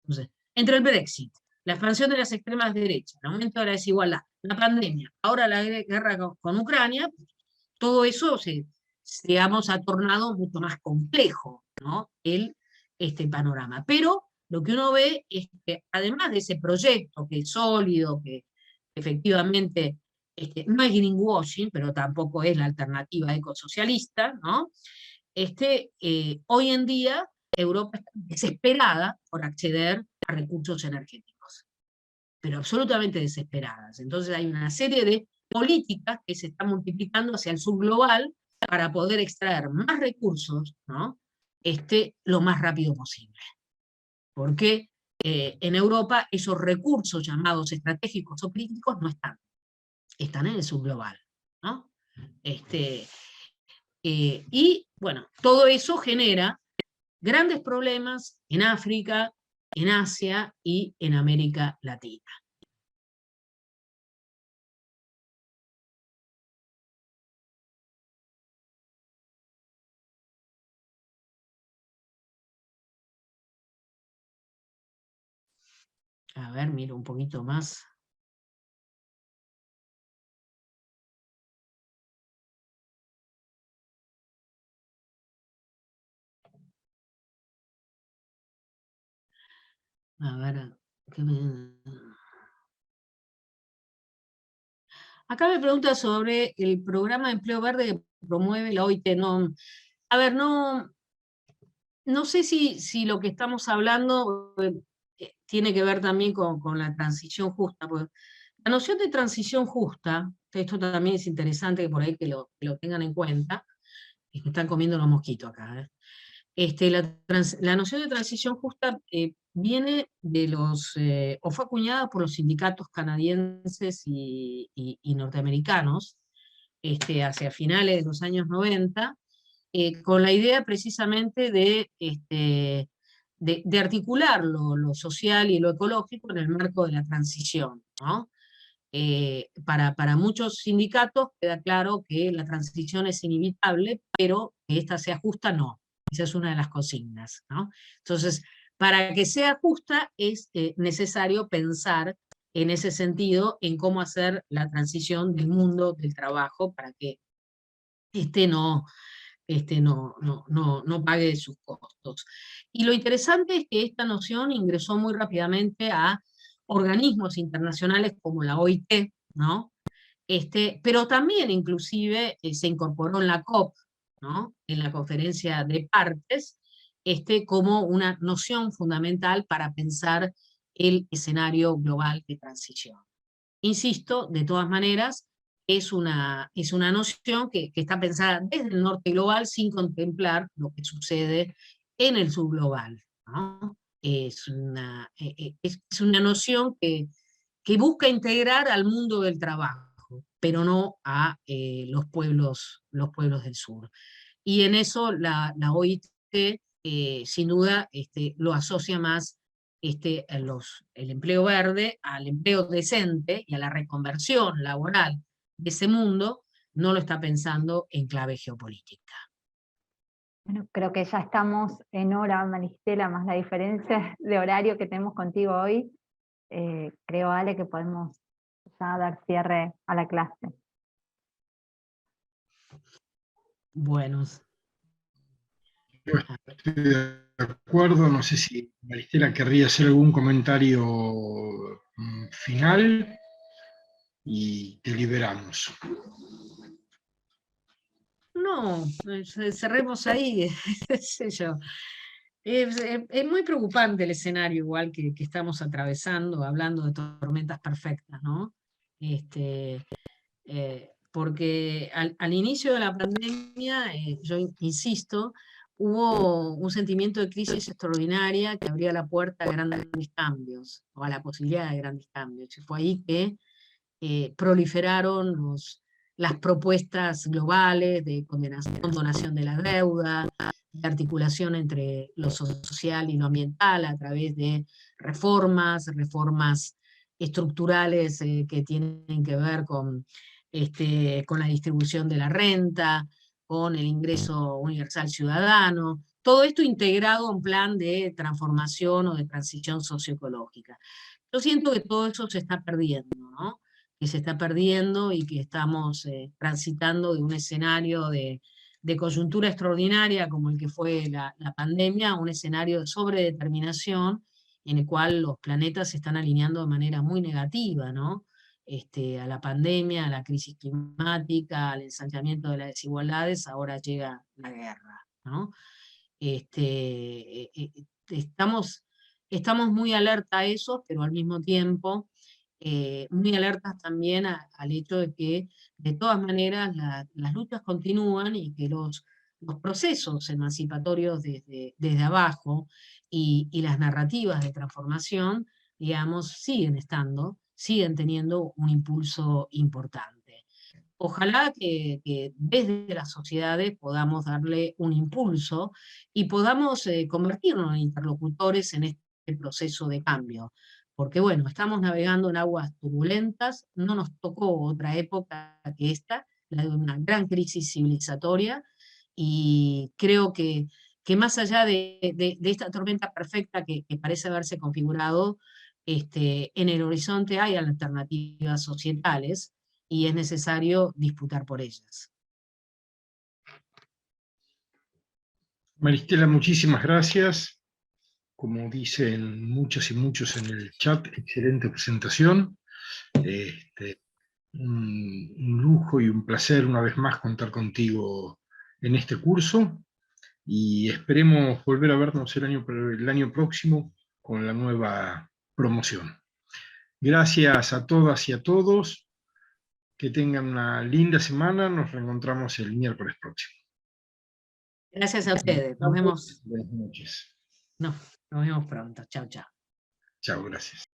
Speaker 4: Entonces, entre el Brexit, la expansión de las extremas derechas, el aumento de la desigualdad, la pandemia, ahora la guerra con Ucrania, todo eso digamos, ha tornado mucho más complejo, ¿no?, este panorama. Pero lo que uno ve es que además de ese proyecto que es sólido, que efectivamente no es greenwashing, pero tampoco es la alternativa ecosocialista, ¿no?, hoy en día Europa está desesperada por acceder a recursos energéticos, pero absolutamente desesperadas. Entonces hay una serie de políticas que se están multiplicando hacia el sur global para poder extraer más recursos, ¿no?, lo más rápido posible. Porque en Europa esos recursos llamados estratégicos o críticos no están, están en el sur global, ¿no? Y bueno, todo eso genera grandes problemas en África, en Asia y en América Latina. A ver, miro un poquito más. A ver, acá me pregunta sobre el programa de empleo verde que promueve la OIT. No, a ver, no sé si lo que estamos hablando tiene que ver también con la transición justa. Porque la noción de transición justa, esto también es interesante que por ahí que lo tengan en cuenta, y me están comiendo los mosquitos acá, ¿eh? La noción de transición justa viene de o fue acuñada por los sindicatos canadienses y norteamericanos, hacia finales de los años 90, con la idea precisamente de articular lo social y lo ecológico en el marco de la transición, ¿no? Para muchos sindicatos queda claro que la transición es inevitable, pero que esta sea justa, no. Esa es una de las consignas, ¿no? Entonces, para que sea justa es necesario pensar en ese sentido, en cómo hacer la transición del mundo del trabajo para que no pague sus costos. Y lo interesante es que esta noción ingresó muy rápidamente a organismos internacionales como la OIT, ¿no? Pero también inclusive se incorporó en la COP, ¿no?, en la conferencia de partes, como una noción fundamental para pensar el escenario global de transición. Insisto, de todas maneras, es una noción que está pensada desde el norte global sin contemplar lo que sucede en el sur global, ¿no? Es una noción que busca integrar al mundo del trabajo, pero no a los pueblos del sur. Y en eso la OIT, sin duda, lo asocia más el empleo verde al empleo decente y a la reconversión laboral de ese mundo, no lo está pensando en clave geopolítica.
Speaker 5: Bueno, creo que ya estamos en hora, Maristela, más la diferencia de horario que tenemos contigo hoy. Creo, Ale, que podemos ya dar cierre a la clase.
Speaker 4: Bueno.
Speaker 3: Estoy de acuerdo, no sé si Maristela querría hacer algún comentario final y te liberamos.
Speaker 4: No, cerremos ahí, qué sé yo. Es muy preocupante el escenario igual que estamos atravesando, hablando de tormentas perfectas, ¿no? Porque al inicio de la pandemia, yo insisto, hubo un sentimiento de crisis extraordinaria que abría la puerta a grandes cambios, o a la posibilidad de grandes cambios. Y fue ahí que proliferaron las propuestas globales de condonación de la deuda, de articulación entre lo social y lo ambiental a través de reformas estructurales que tienen que ver con con la distribución de la renta, con el ingreso universal ciudadano, todo esto integrado a un plan de transformación o de transición socioecológica. Yo siento que todo eso se está perdiendo, ¿no? Que se está perdiendo y que estamos transitando de un escenario de coyuntura extraordinaria como el que fue la pandemia, a un escenario de sobredeterminación en el cual los planetas se están alineando de manera muy negativa, ¿no? A la pandemia, a la crisis climática, al ensanchamiento de las desigualdades, ahora llega la guerra, ¿no? Estamos muy alerta a eso, pero al mismo tiempo muy alertas también al hecho de que de todas maneras las luchas continúan y que los procesos emancipatorios desde abajo y las narrativas de transformación, digamos, siguen teniendo un impulso importante. Ojalá que desde las sociedades podamos darle un impulso y podamos convertirnos en interlocutores en este proceso de cambio. Porque bueno, estamos navegando en aguas turbulentas, no nos tocó otra época que esta, la de una gran crisis civilizatoria, y creo que más allá de esta tormenta perfecta que parece haberse configurado, en el horizonte hay alternativas societales, y es necesario disputar por ellas.
Speaker 3: Maristela, muchísimas gracias. Como dicen muchas y muchos en el chat, excelente presentación. Un lujo y un placer una vez más contar contigo en este curso, y esperemos volver a vernos el año próximo con la nueva promoción. Gracias a todas y a todos. Que tengan una linda semana. Nos reencontramos el miércoles próximo.
Speaker 4: Gracias a ustedes. Nos vemos.
Speaker 3: Buenas noches.
Speaker 4: Nos vemos pronto. Chao, chao.
Speaker 3: Chao, gracias.